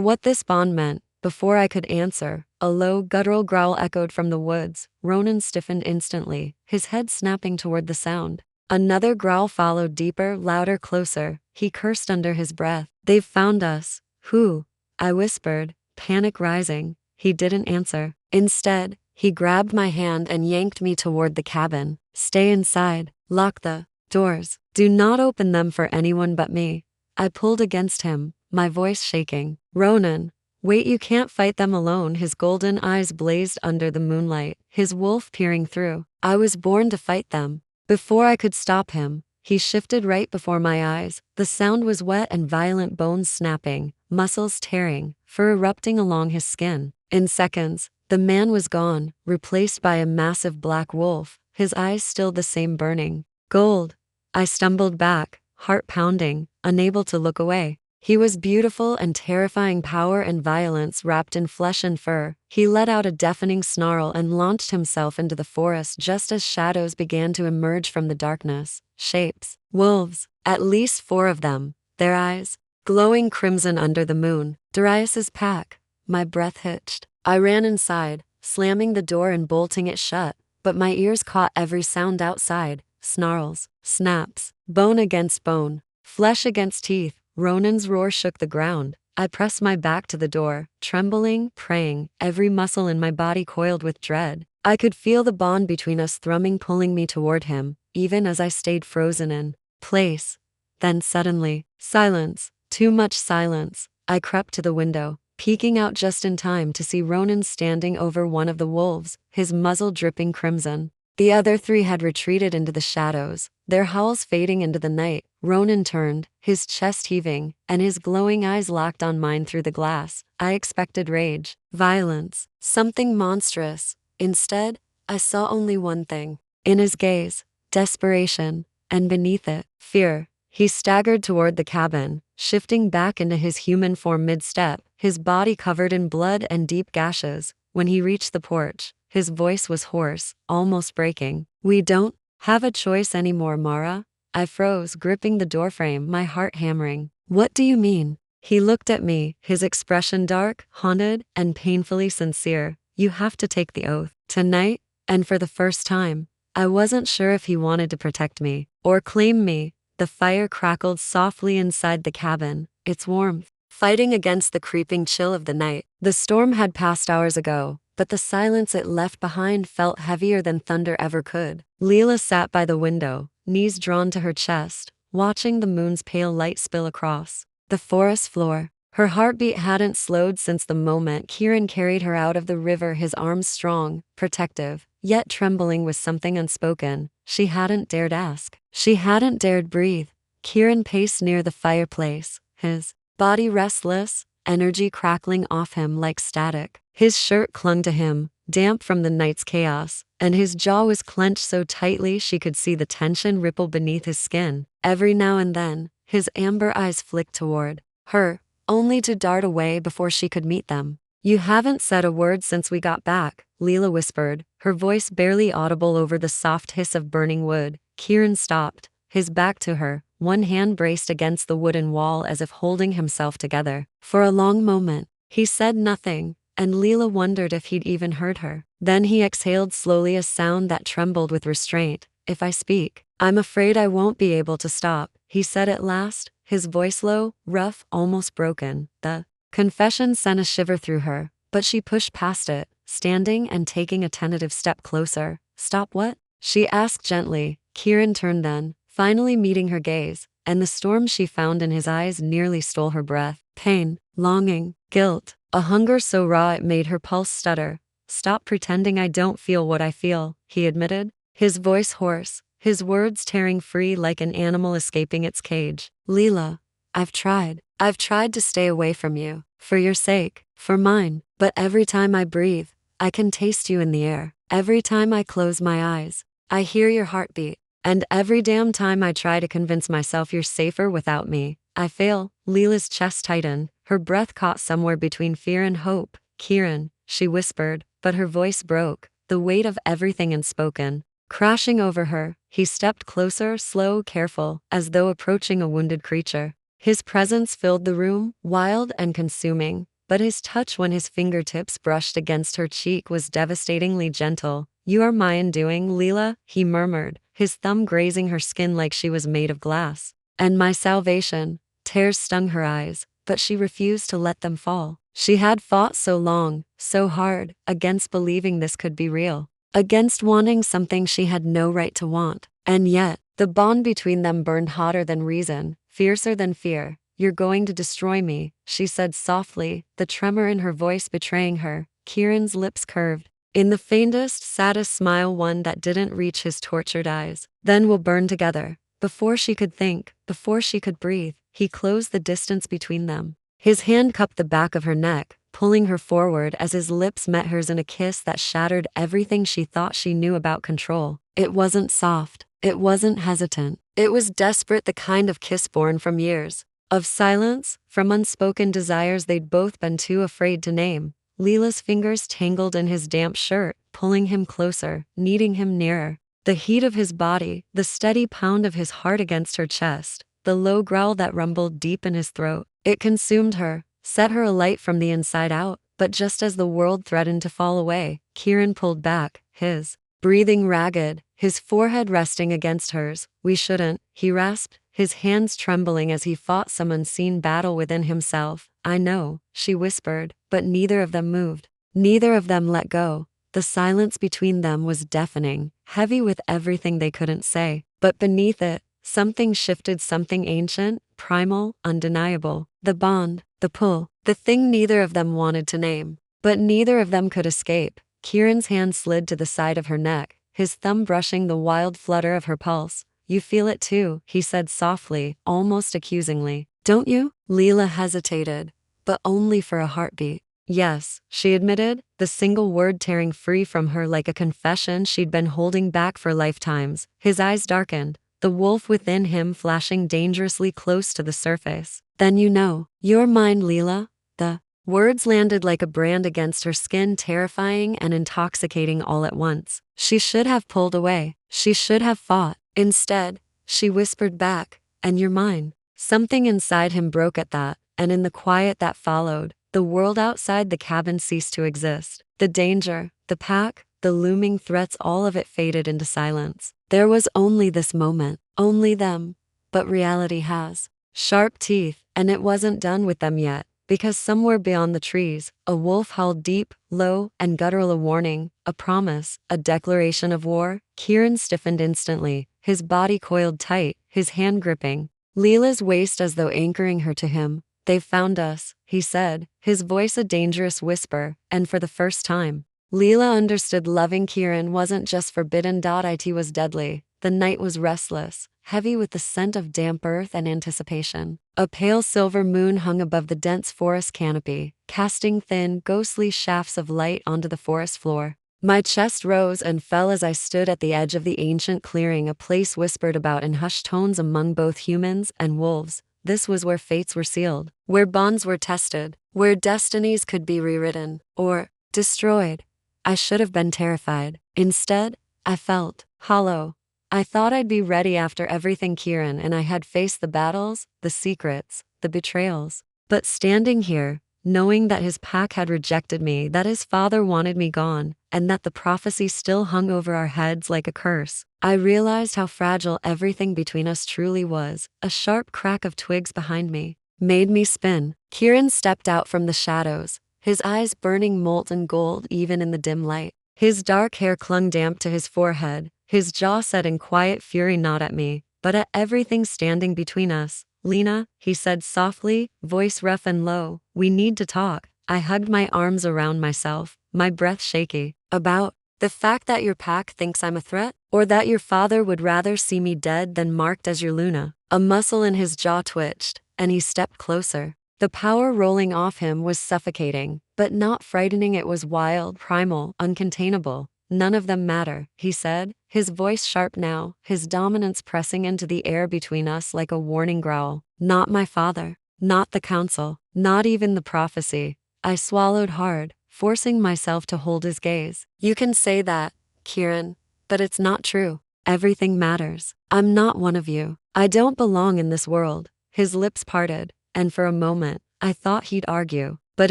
what this bond meant. Before I could answer, a low, guttural growl echoed from the woods. Ronan stiffened instantly, his head snapping toward the sound. Another growl followed, deeper, louder, closer. He cursed under his breath. They've found us. Who? I whispered, panic rising. He didn't answer. Instead, he grabbed my hand and yanked me toward the cabin. Stay inside. Lock the doors. Do not open them for anyone but me. I pulled against him, my voice shaking. Ronan, wait, you can't fight them alone. His golden eyes blazed under the moonlight, his wolf peering through. I was born to fight them. Before I could stop him, he shifted right before my eyes. The sound was wet and violent, bones snapping, muscles tearing, fur erupting along his skin. In seconds, the man was gone, replaced by a massive black wolf, his eyes still the same burning gold. I stumbled back, heart pounding, unable to look away. He was beautiful and terrifying, power and violence wrapped in flesh and fur. He let out a deafening snarl and launched himself into the forest just as shadows began to emerge from the darkness. Shapes. Wolves. At least 4 of them. Their eyes glowing crimson under the moon. Darius's pack. My breath hitched. I ran inside, slamming the door and bolting it shut, but my ears caught every sound outside. Snarls. Snaps. Bone against bone. Flesh against teeth. Ronan's roar shook the ground. I pressed my back to the door, trembling, praying, every muscle in my body coiled with dread. I could feel the bond between us thrumming, pulling me toward him, even as I stayed frozen in place. Then suddenly, silence. Too much silence. I crept to the window, peeking out just in time to see Ronan standing over one of the wolves, his muzzle dripping crimson. The other 3 had retreated into the shadows, their howls fading into the night. Ronan turned, his chest heaving, and his glowing eyes locked on mine through the glass. I expected rage, violence, something monstrous. Instead, I saw only one thing. In his gaze, desperation, and beneath it, fear. He staggered toward the cabin, shifting back into his human form mid-step, his body covered in blood and deep gashes. When he reached the porch, his voice was hoarse, almost breaking. We don't have a choice anymore, Mara. I froze, gripping the doorframe, my heart hammering. What do you mean? He looked at me, his expression dark, haunted, and painfully sincere. You have to take the oath. Tonight, and for the first time. I wasn't sure if he wanted to protect me, or claim me. The fire crackled softly inside the cabin, its warmth fighting against the creeping chill of the night. The storm had passed hours ago, but the silence it left behind felt heavier than thunder ever could. Leela sat by the window, knees drawn to her chest, watching the moon's pale light spill across the forest floor. Her heartbeat hadn't slowed since the moment Kieran carried her out of the river, his arms strong, protective, yet trembling with something unspoken. She hadn't dared ask. She hadn't dared breathe. Kieran paced near the fireplace, his body restless, energy crackling off him like static. His shirt clung to him, damp from the night's chaos, and his jaw was clenched so tightly she could see the tension ripple beneath his skin. Every now and then, his amber eyes flicked toward her, only to dart away before she could meet them. You haven't said a word since we got back, Leela whispered, her voice barely audible over the soft hiss of burning wood. Kieran stopped, his back to her, one hand braced against the wooden wall as if holding himself together. For a long moment, he said nothing, and Leela wondered if he'd even heard her. Then he exhaled slowly, a sound that trembled with restraint. If I speak, I'm afraid I won't be able to stop, he said at last, his voice low, rough, almost broken. The confession sent a shiver through her, but she pushed past it, standing and taking a tentative step closer. Stop what? She asked gently. Kieran turned then, finally meeting her gaze, and the storm she found in his eyes nearly stole her breath. Pain, longing, guilt, a hunger so raw it made her pulse stutter. Stop pretending I don't feel what I feel, he admitted, his voice hoarse, his words tearing free like an animal escaping its cage. Leela, I've tried. I've tried to stay away from you, for your sake, for mine, but every time I breathe, I can taste you in the air. Every time I close my eyes, I hear your heartbeat. And every damn time I try to convince myself you're safer without me, I fail. Leela's chest tightened, her breath caught somewhere between fear and hope. Kieran, she whispered, but her voice broke, the weight of everything unspoken crashing over her. He stepped closer, slow, careful, as though approaching a wounded creature. His presence filled the room, wild and consuming, but his touch when his fingertips brushed against her cheek was devastatingly gentle. You are my undoing, Leela, he murmured, his thumb grazing her skin like she was made of glass. And my salvation. Tears stung her eyes, but she refused to let them fall. She had fought so long, so hard, against believing this could be real, against wanting something she had no right to want. And yet, the bond between them burned hotter than reason, fiercer than fear. You're going to destroy me, she said softly, the tremor in her voice betraying her. Kieran's lips curved in the faintest, saddest smile, one that didn't reach his tortured eyes. Then we'll burn together. Before she could think, before she could breathe, he closed the distance between them. His hand cupped the back of her neck, pulling her forward as his lips met hers in a kiss that shattered everything she thought she knew about control. It wasn't soft. It wasn't hesitant. It was desperate, the kind of kiss born from years of silence, from unspoken desires they'd both been too afraid to name. Leela's fingers tangled in his damp shirt, pulling him closer, kneading him nearer. The heat of his body, the steady pound of his heart against her chest, the low growl that rumbled deep in his throat. It consumed her, set her alight from the inside out. But just as the world threatened to fall away, Kieran pulled back, his breathing ragged, his forehead resting against hers. We shouldn't, he rasped, his hands trembling as he fought some unseen battle within himself. I know, she whispered, but neither of them moved. Neither of them let go. The silence between them was deafening, heavy with everything they couldn't say. But beneath it, something shifted, something ancient, primal, undeniable. The bond, the pull, the thing neither of them wanted to name. But neither of them could escape. Kieran's hand slid to the side of her neck, his thumb brushing the wild flutter of her pulse. You feel it too, he said softly, almost accusingly. Don't you? Leela hesitated, but only for a heartbeat. Yes, she admitted, the single word tearing free from her like a confession she'd been holding back for lifetimes. His eyes darkened, the wolf within him flashing dangerously close to the surface. Then you know. You're mine, Leela. The words landed like a brand against her skin, terrifying and intoxicating all at once. She should have pulled away. She should have fought. Instead, she whispered back, and you're mine. Something inside him broke at that, and in the quiet that followed, the world outside the cabin ceased to exist. The danger, the pack, the looming threats, all of it faded into silence. There was only this moment, only them. But reality has sharp teeth, and it wasn't done with them yet, because somewhere beyond the trees, a wolf howled deep, low, and guttural, a warning, a promise, a declaration of war. Kieran stiffened instantly, his body coiled tight, his hand gripping Leela's waist as though anchoring her to him. They've found us, he said, his voice a dangerous whisper, and for the first time, Leela understood loving Kieran wasn't just forbidden. It was deadly. The night was restless, heavy with the scent of damp earth and anticipation. A pale silver moon hung above the dense forest canopy, casting thin, ghostly shafts of light onto the forest floor. My chest rose and fell as I stood at the edge of the ancient clearing, a place whispered about in hushed tones among both humans and wolves. This was where fates were sealed, where bonds were tested, where destinies could be rewritten or destroyed. I should have been terrified. Instead, I felt hollow. I thought I'd be ready after everything Kieran and I had faced the battles, the secrets, the betrayals. But standing here, knowing that his pack had rejected me, that his father wanted me gone, and that the prophecy still hung over our heads like a curse, I realized how fragile everything between us truly was. A sharp crack of twigs behind me made me spin. Kieran stepped out from the shadows, his eyes burning molten gold even in the dim light. His dark hair clung damp to his forehead, his jaw set in quiet fury not at me, but at everything standing between us. Lena, he said softly, voice rough and low, we need to talk. I hugged my arms around myself, my breath shaky. About the fact that your pack thinks I'm a threat? Or that your father would rather see me dead than marked as your Luna? A muscle in his jaw twitched, and he stepped closer. The power rolling off him was suffocating, but not frightening. It was wild, primal, uncontainable. None of them matter, he said, his voice sharp now, his dominance pressing into the air between us like a warning growl. Not my father, not the council, not even the prophecy. I swallowed hard, forcing myself to hold his gaze. You can say that, Kieran, but it's not true. Everything matters. I'm not one of you. I don't belong in this world. His lips parted, and for a moment, I thought he'd argue. But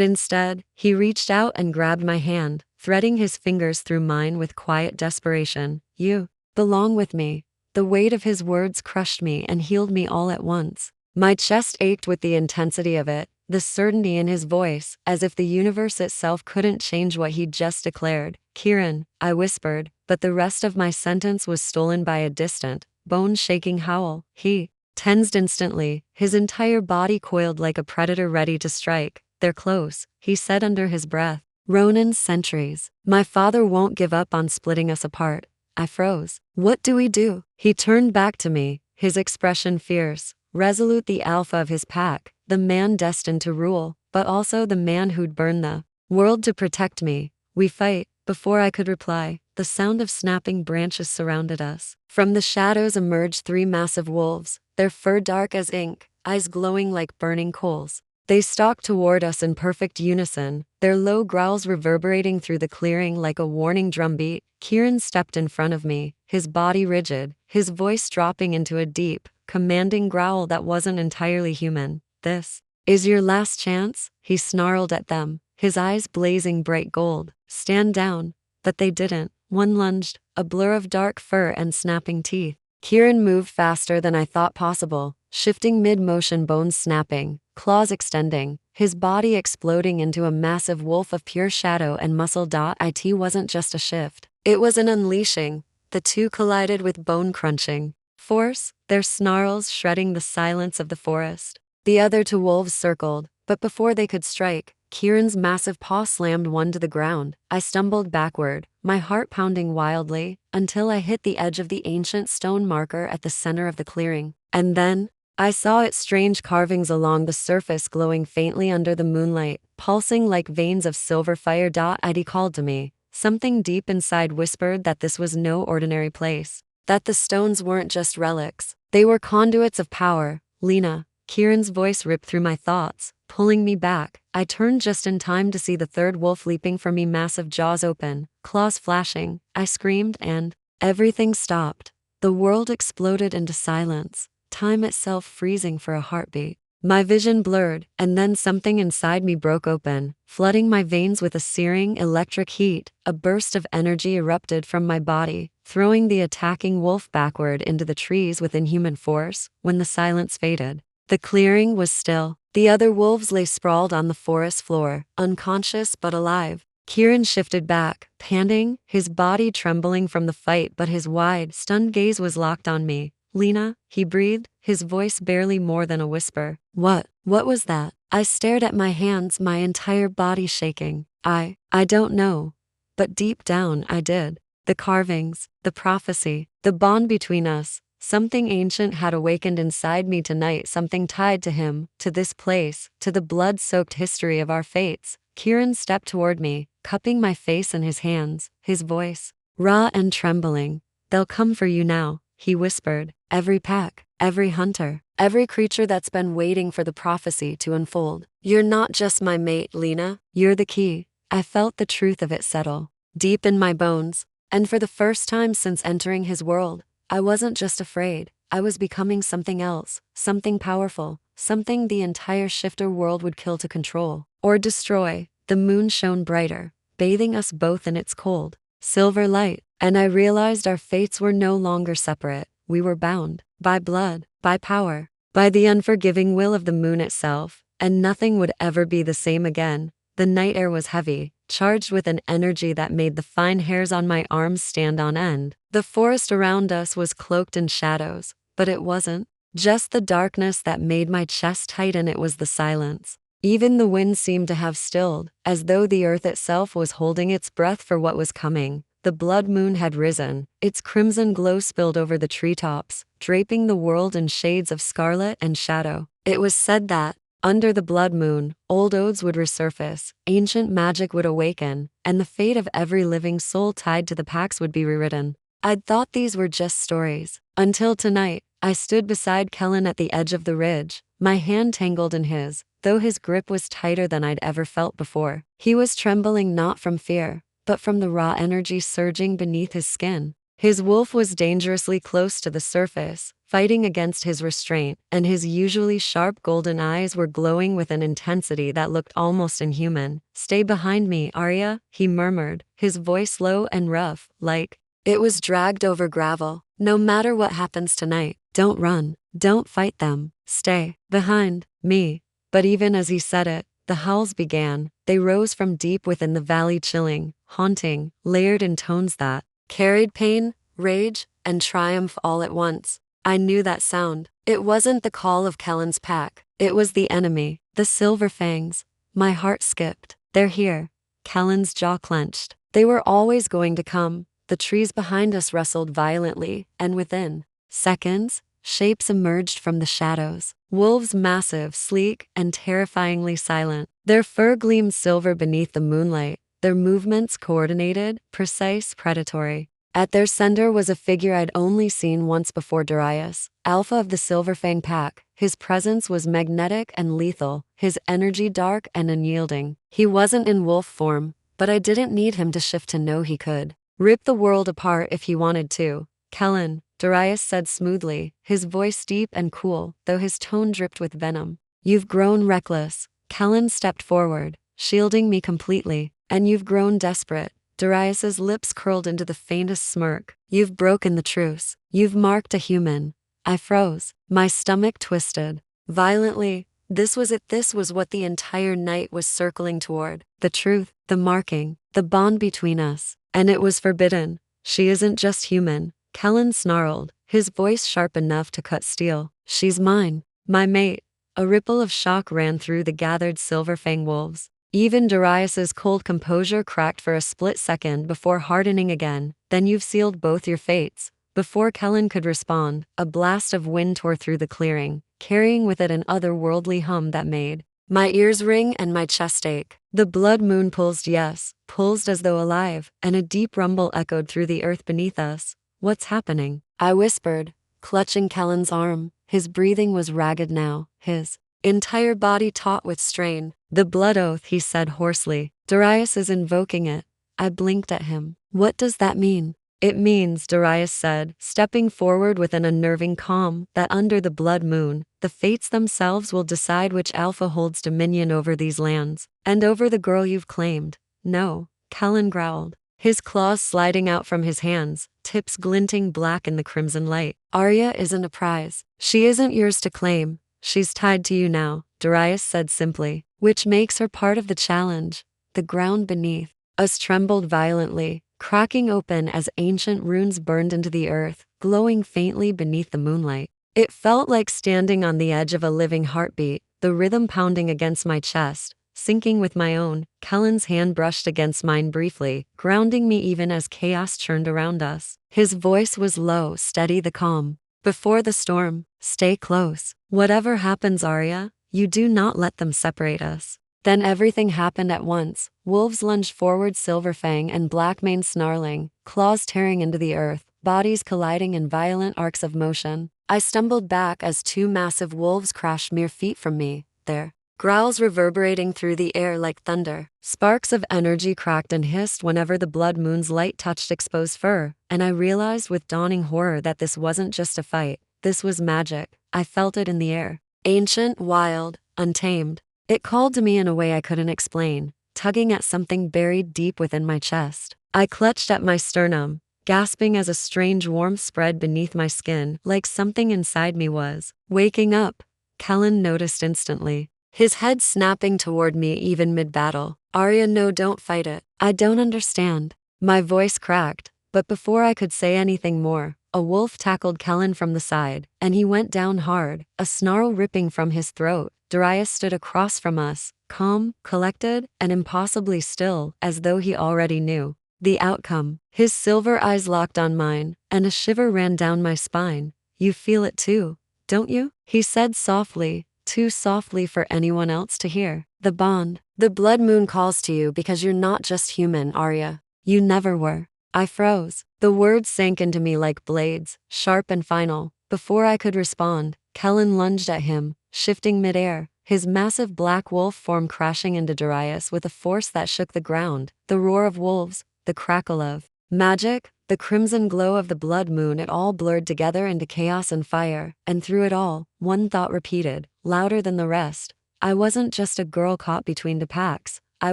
instead, he reached out and grabbed my hand, threading his fingers through mine with quiet desperation. You belong with me. The weight of his words crushed me and healed me all at once. My chest ached with the intensity of it, the certainty in his voice, as if the universe itself couldn't change what he'd just declared. Kieran, I whispered, but the rest of my sentence was stolen by a distant, bone-shaking howl. He tensed instantly, his entire body coiled like a predator ready to strike. They're close, he said under his breath. Ronan's sentries. My father won't give up on splitting us apart. I froze. What do we do? He turned back to me, his expression fierce, resolute, the alpha of his pack, the man destined to rule, but also the man who'd burn the world to protect me. We fight. Before I could reply, the sound of snapping branches surrounded us. From the shadows emerged three massive wolves, their fur dark as ink, eyes glowing like burning coals. They stalked toward us in perfect unison, their low growls reverberating through the clearing like a warning drumbeat. Kieran stepped in front of me, his body rigid, his voice dropping into a deep, commanding growl that wasn't entirely human. This is your last chance, he snarled at them, his eyes blazing bright gold. Stand down. But they didn't. One lunged, a blur of dark fur and snapping teeth. Kieran moved faster than I thought possible, shifting mid-motion, bones snapping, claws extending, his body exploding into a massive wolf of pure shadow and muscle. It wasn't just a shift. It was an unleashing. The two collided with bone-crunching force, their snarls shredding the silence of the forest. The other two wolves circled, but before they could strike, Kieran's massive paw slammed one to the ground. I stumbled backward, my heart pounding wildly, until I hit the edge of the ancient stone marker at the center of the clearing. And then, I saw its strange carvings along the surface glowing faintly under the moonlight, pulsing like veins of silver fire. It called to me. Something deep inside whispered that this was no ordinary place, that the stones weren't just relics, they were conduits of power. Lena, Kieran's voice ripped through my thoughts, pulling me back. I turned just in time to see the third wolf leaping for me, massive jaws open, claws flashing. I screamed and everything stopped. The world exploded into silence, time itself freezing for a heartbeat. My vision blurred, and then something inside me broke open, flooding my veins with a searing electric heat. A burst of energy erupted from my body, throwing the attacking wolf backward into the trees with inhuman force. When the silence faded, the clearing was still. The other wolves lay sprawled on the forest floor, unconscious but alive. Kieran shifted back, panting, his body trembling from the fight, but his wide, stunned gaze was locked on me. Lena, he breathed, his voice barely more than a whisper. What was that? I stared at my hands, my entire body shaking. I don't know. But deep down, I did. The carvings, the prophecy, the bond between us. Something ancient had awakened inside me tonight, something tied to him, to this place, to the blood-soaked history of our fates. Kieran stepped toward me, cupping my face in his hands, his voice raw and trembling. They'll come for you now, he whispered. Every pack, every hunter, every creature that's been waiting for the prophecy to unfold. You're not just my mate, Lena. You're the key. I felt the truth of it settle deep in my bones. And for the first time since entering his world, I wasn't just afraid. I was becoming something else, something powerful, something the entire shifter world would kill to control or destroy. The moon shone brighter, bathing us both in its cold, silver light, and I realized our fates were no longer separate. We were bound by blood, by power, by the unforgiving will of the moon itself, and nothing would ever be the same again. The night air was heavy, charged with an energy that made the fine hairs on my arms stand on end. The forest around us was cloaked in shadows, but it wasn't just the darkness that made my chest tighten, it was the silence. Even the wind seemed to have stilled, as though the earth itself was holding its breath for what was coming. The blood moon had risen, its crimson glow spilled over the treetops, draping the world in shades of scarlet and shadow. It was said that, under the blood moon, old odes would resurface, ancient magic would awaken, and the fate of every living soul tied to the packs would be rewritten. I'd thought these were just stories, until tonight. I stood beside Kellen at the edge of the ridge, my hand tangled in his, though his grip was tighter than I'd ever felt before. He was trembling not from fear, but from the raw energy surging beneath his skin. His wolf was dangerously close to the surface, fighting against his restraint, and his usually sharp golden eyes were glowing with an intensity that looked almost inhuman. "Stay behind me, Arya," he murmured, his voice low and rough, like it was dragged over gravel. "No matter what happens tonight, don't run, don't fight them, stay behind me." But even as he said it, the howls began. They rose from deep within the valley, chilling, haunting, layered in tones that carried pain, rage, and triumph all at once. I knew that sound. It wasn't the call of Kellen's pack. It was the enemy, the Silver Fangs. My heart skipped. "They're here." Kellen's jaw clenched. They were always going to come. The trees behind us rustled violently, and within seconds, shapes emerged from the shadows. Wolves, massive, sleek, and terrifyingly silent. Their fur gleamed silver beneath the moonlight, their movements coordinated, precise, predatory. At their center was a figure I'd only seen once before: Darius, alpha of the Silverfang pack. His presence was magnetic and lethal, his energy dark and unyielding. He wasn't in wolf form, but I didn't need him to shift to know he could rip the world apart if he wanted to. "Kellen," Darius said smoothly, his voice deep and cool, though his tone dripped with venom. "You've grown reckless." Kellen stepped forward, shielding me completely. "And you've grown desperate." Darius's lips curled into the faintest smirk. "You've broken the truce. You've marked a human." I froze. My stomach twisted violently. This was it. This was what the entire night was circling toward. The truth, the marking, the bond between us. And it was forbidden. "She isn't just human," Kellen snarled, his voice sharp enough to cut steel. "She's mine, my mate." A ripple of shock ran through the gathered Silverfang wolves. Even Darius's cold composure cracked for a split second before hardening again. "Then you've sealed both your fates." Before Kellen could respond, a blast of wind tore through the clearing, carrying with it an otherworldly hum that made my ears ring and my chest ache. The blood moon pulsed, yes, pulsed as though alive, and a deep rumble echoed through the earth beneath us. "What's happening?" I whispered, clutching Kellen's arm. His breathing was ragged now, his entire body taut with strain. "The blood oath," he said hoarsely. "Darius is invoking it." I blinked at him. "What does that mean?" "It means," Darius said, stepping forward with an unnerving calm, "that under the blood moon, the fates themselves will decide which alpha holds dominion over these lands, and over the girl you've claimed." "No," Kellen growled, his claws sliding out from his hands, tips glinting black in the crimson light. "Arya isn't a prize. She isn't yours to claim. She's tied to you now," Darius said simply, "which makes her part of the challenge." The ground beneath us trembled violently, cracking open as ancient runes burned into the earth, glowing faintly beneath the moonlight. It felt like standing on the edge of a living heartbeat, the rhythm pounding against my chest, syncing with my own. Kellen's hand brushed against mine briefly, grounding me even as chaos churned around us. His voice was low, steady, the calm. "Before the storm, stay close. Whatever happens, Arya, you do not let them separate us." Then everything happened at once. Wolves lunged forward, Silverfang and Blackmane snarling, claws tearing into the earth. bodies colliding in violent arcs of motion. I stumbled back as two massive wolves crashed mere feet from me, their growls reverberating through the air like thunder. Sparks of energy cracked and hissed whenever the blood moon's light touched exposed fur, and I realized with dawning horror that this wasn't just a fight, this was magic. I felt it in the air. Ancient, wild, untamed. It called to me in a way I couldn't explain, tugging at something buried deep within my chest. I clutched at my sternum, gasping as a strange warmth spread beneath my skin, like something inside me was waking up. Kellen noticed instantly, his head snapping toward me even mid-battle. "Arya, no, don't fight it. I don't understand." My voice cracked, but before I could say anything more, a wolf tackled Kellen from the side, and he went down hard, a snarl ripping from his throat. Darius stood across from us, calm, collected, and impossibly still, as though he already knew the outcome. His silver eyes locked on mine, and a shiver ran down my spine. "You feel it too, don't you?" he said softly, too softly for anyone else to hear. "The bond. The blood moon calls to you because you're not just human, Arya. You never were." I froze. The words sank into me like blades, sharp and final. Before I could respond, Kellen lunged at him, shifting midair, his massive black wolf form crashing into Darius with a force that shook the ground. The roar of wolves, the crackle of magic, the crimson glow of the blood moon, it all blurred together into chaos and fire, and through it all, one thought repeated, louder than the rest. I wasn't just a girl caught between two packs, I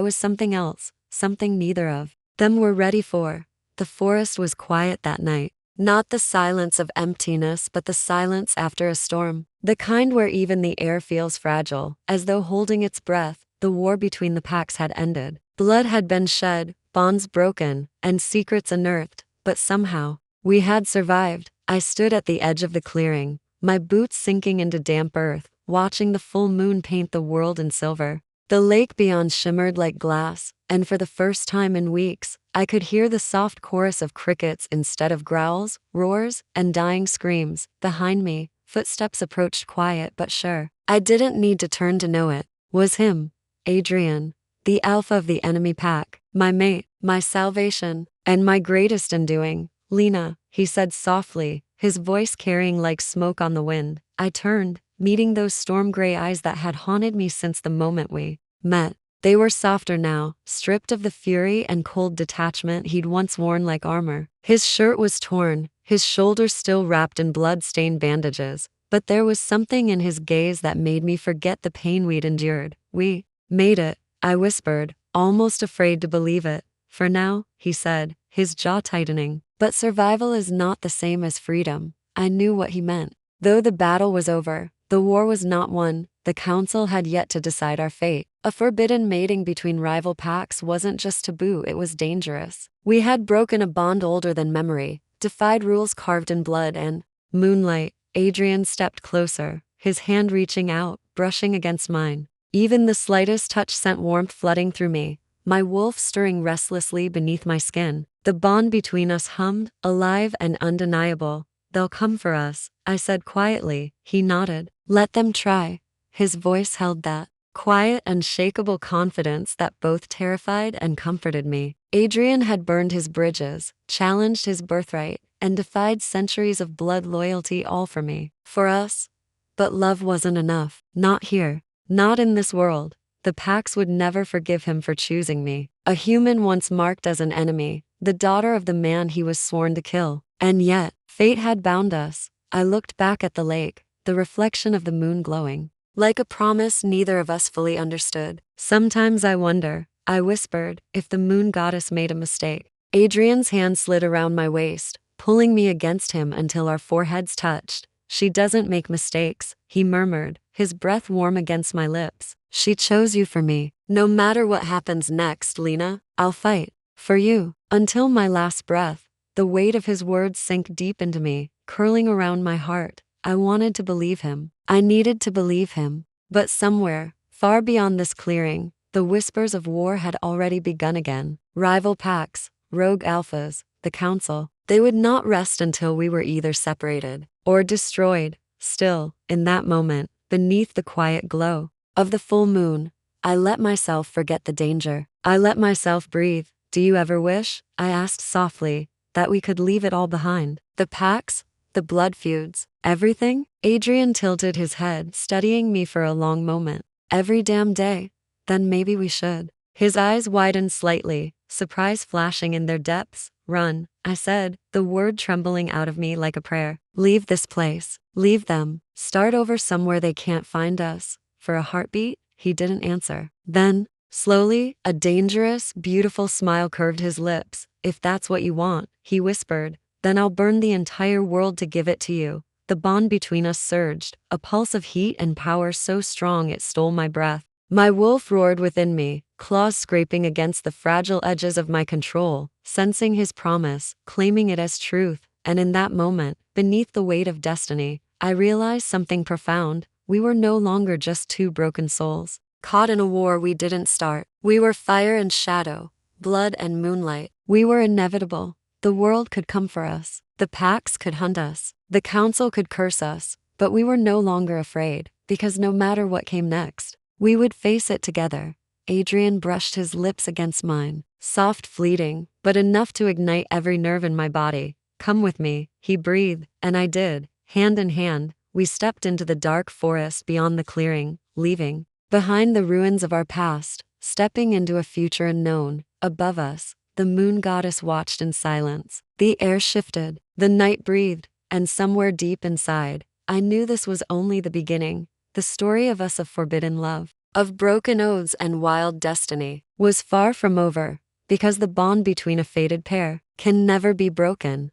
was something else, something neither of them were ready for. The forest was quiet that night. Not the silence of emptiness, but the silence after a storm. The kind where even the air feels fragile, as though holding its breath. The war between the packs had ended. Blood had been shed, bonds broken, and secrets unearthed, but somehow, we had survived. I stood at the edge of the clearing, my boots sinking into damp earth, watching the full moon paint the world in silver. The lake beyond shimmered like glass, and for the first time in weeks, I could hear the soft chorus of crickets instead of growls, roars, and dying screams. Behind me, footsteps approached quiet but sure. I didn't need to turn to know it. Was him, Adrian, the alpha of the enemy pack, my mate, my salvation, and my greatest undoing. "Lena," he said softly, his voice carrying like smoke on the wind. I turned, meeting those storm-gray eyes that had haunted me since the moment we met. They were softer now, stripped of the fury and cold detachment he'd once worn like armor. His shirt was torn, his shoulders still wrapped in blood-stained bandages, but there was something in his gaze that made me forget the pain we'd endured. "We made it," I whispered, almost afraid to believe it. "For now," he said, his jaw tightening. "But survival is not the same as freedom." I knew what he meant. Though the battle was over, the war was not won. The council had yet to decide our fate. A forbidden mating between rival packs wasn't just taboo, it was dangerous. We had broken a bond older than memory, defied rules carved in blood and moonlight. Adrian stepped closer, his hand reaching out, brushing against mine. Even the slightest touch sent warmth flooding through me, my wolf stirring restlessly beneath my skin. The bond between us hummed, alive and undeniable. "They'll come for us," I said quietly. He nodded. "Let them try." His voice held that quiet, unshakable confidence that both terrified and comforted me. Adrian had burned his bridges, challenged his birthright, and defied centuries of blood loyalty, all for me. For us. But love wasn't enough. Not here. Not in this world. The packs would never forgive him for choosing me. A human once marked as an enemy, the daughter of the man he was sworn to kill. And yet, fate had bound us. I looked back at the lake, the reflection of the moon glowing like a promise neither of us fully understood. "Sometimes I wonder," I whispered, "if the moon goddess made a mistake." Adrian's hand slid around my waist, pulling me against him until our foreheads touched. "She doesn't make mistakes," he murmured, his breath warm against my lips. "She chose you for me. No matter what happens next, Lena, I'll fight. For you. Until my last breath." The weight of his words sank deep into me, curling around my heart. I wanted to believe him. I needed to believe him. But somewhere, far beyond this clearing, the whispers of war had already begun again. Rival packs, rogue alphas, the council. They would not rest until we were either separated or destroyed. Still, in that moment, beneath the quiet glow of the full moon, I let myself forget the danger. I let myself breathe. "Do you ever wish?" I asked softly, that we could leave it all behind. The pacts, the blood feuds, everything? Adrian tilted his head, studying me for a long moment. Every damn day. Then maybe we should. His eyes widened slightly, surprise flashing in their depths. Run, I said, the word trembling out of me like a prayer. Leave this place. Leave them. Start over somewhere they can't find us. For a heartbeat, he didn't answer. Then, slowly, a dangerous, beautiful smile curved his lips. If that's what you want, he whispered, then I'll burn the entire world to give it to you. The bond between us surged, a pulse of heat and power so strong it stole my breath. My wolf roared within me, claws scraping against the fragile edges of my control, sensing his promise, claiming it as truth. And in that moment, beneath the weight of destiny, I realized something profound. We were no longer just two broken souls, caught in a war we didn't start. We were fire and shadow, blood and moonlight. We were inevitable. The world could come for us. The pacts could hunt us. The council could curse us. But we were no longer afraid, because no matter what came next, we would face it together. Adrian brushed his lips against mine, soft, fleeting, but enough to ignite every nerve in my body. Come with me, he breathed, and I did. Hand in hand, we stepped into the dark forest beyond the clearing, leaving behind the ruins of our past, stepping into a future unknown. Above us, the moon goddess watched in silence. The air shifted, the night breathed, and somewhere deep inside, I knew this was only the beginning. The story of us of forbidden love, of broken oaths and wild destiny, was far from over, because the bond between a fated pair can never be broken.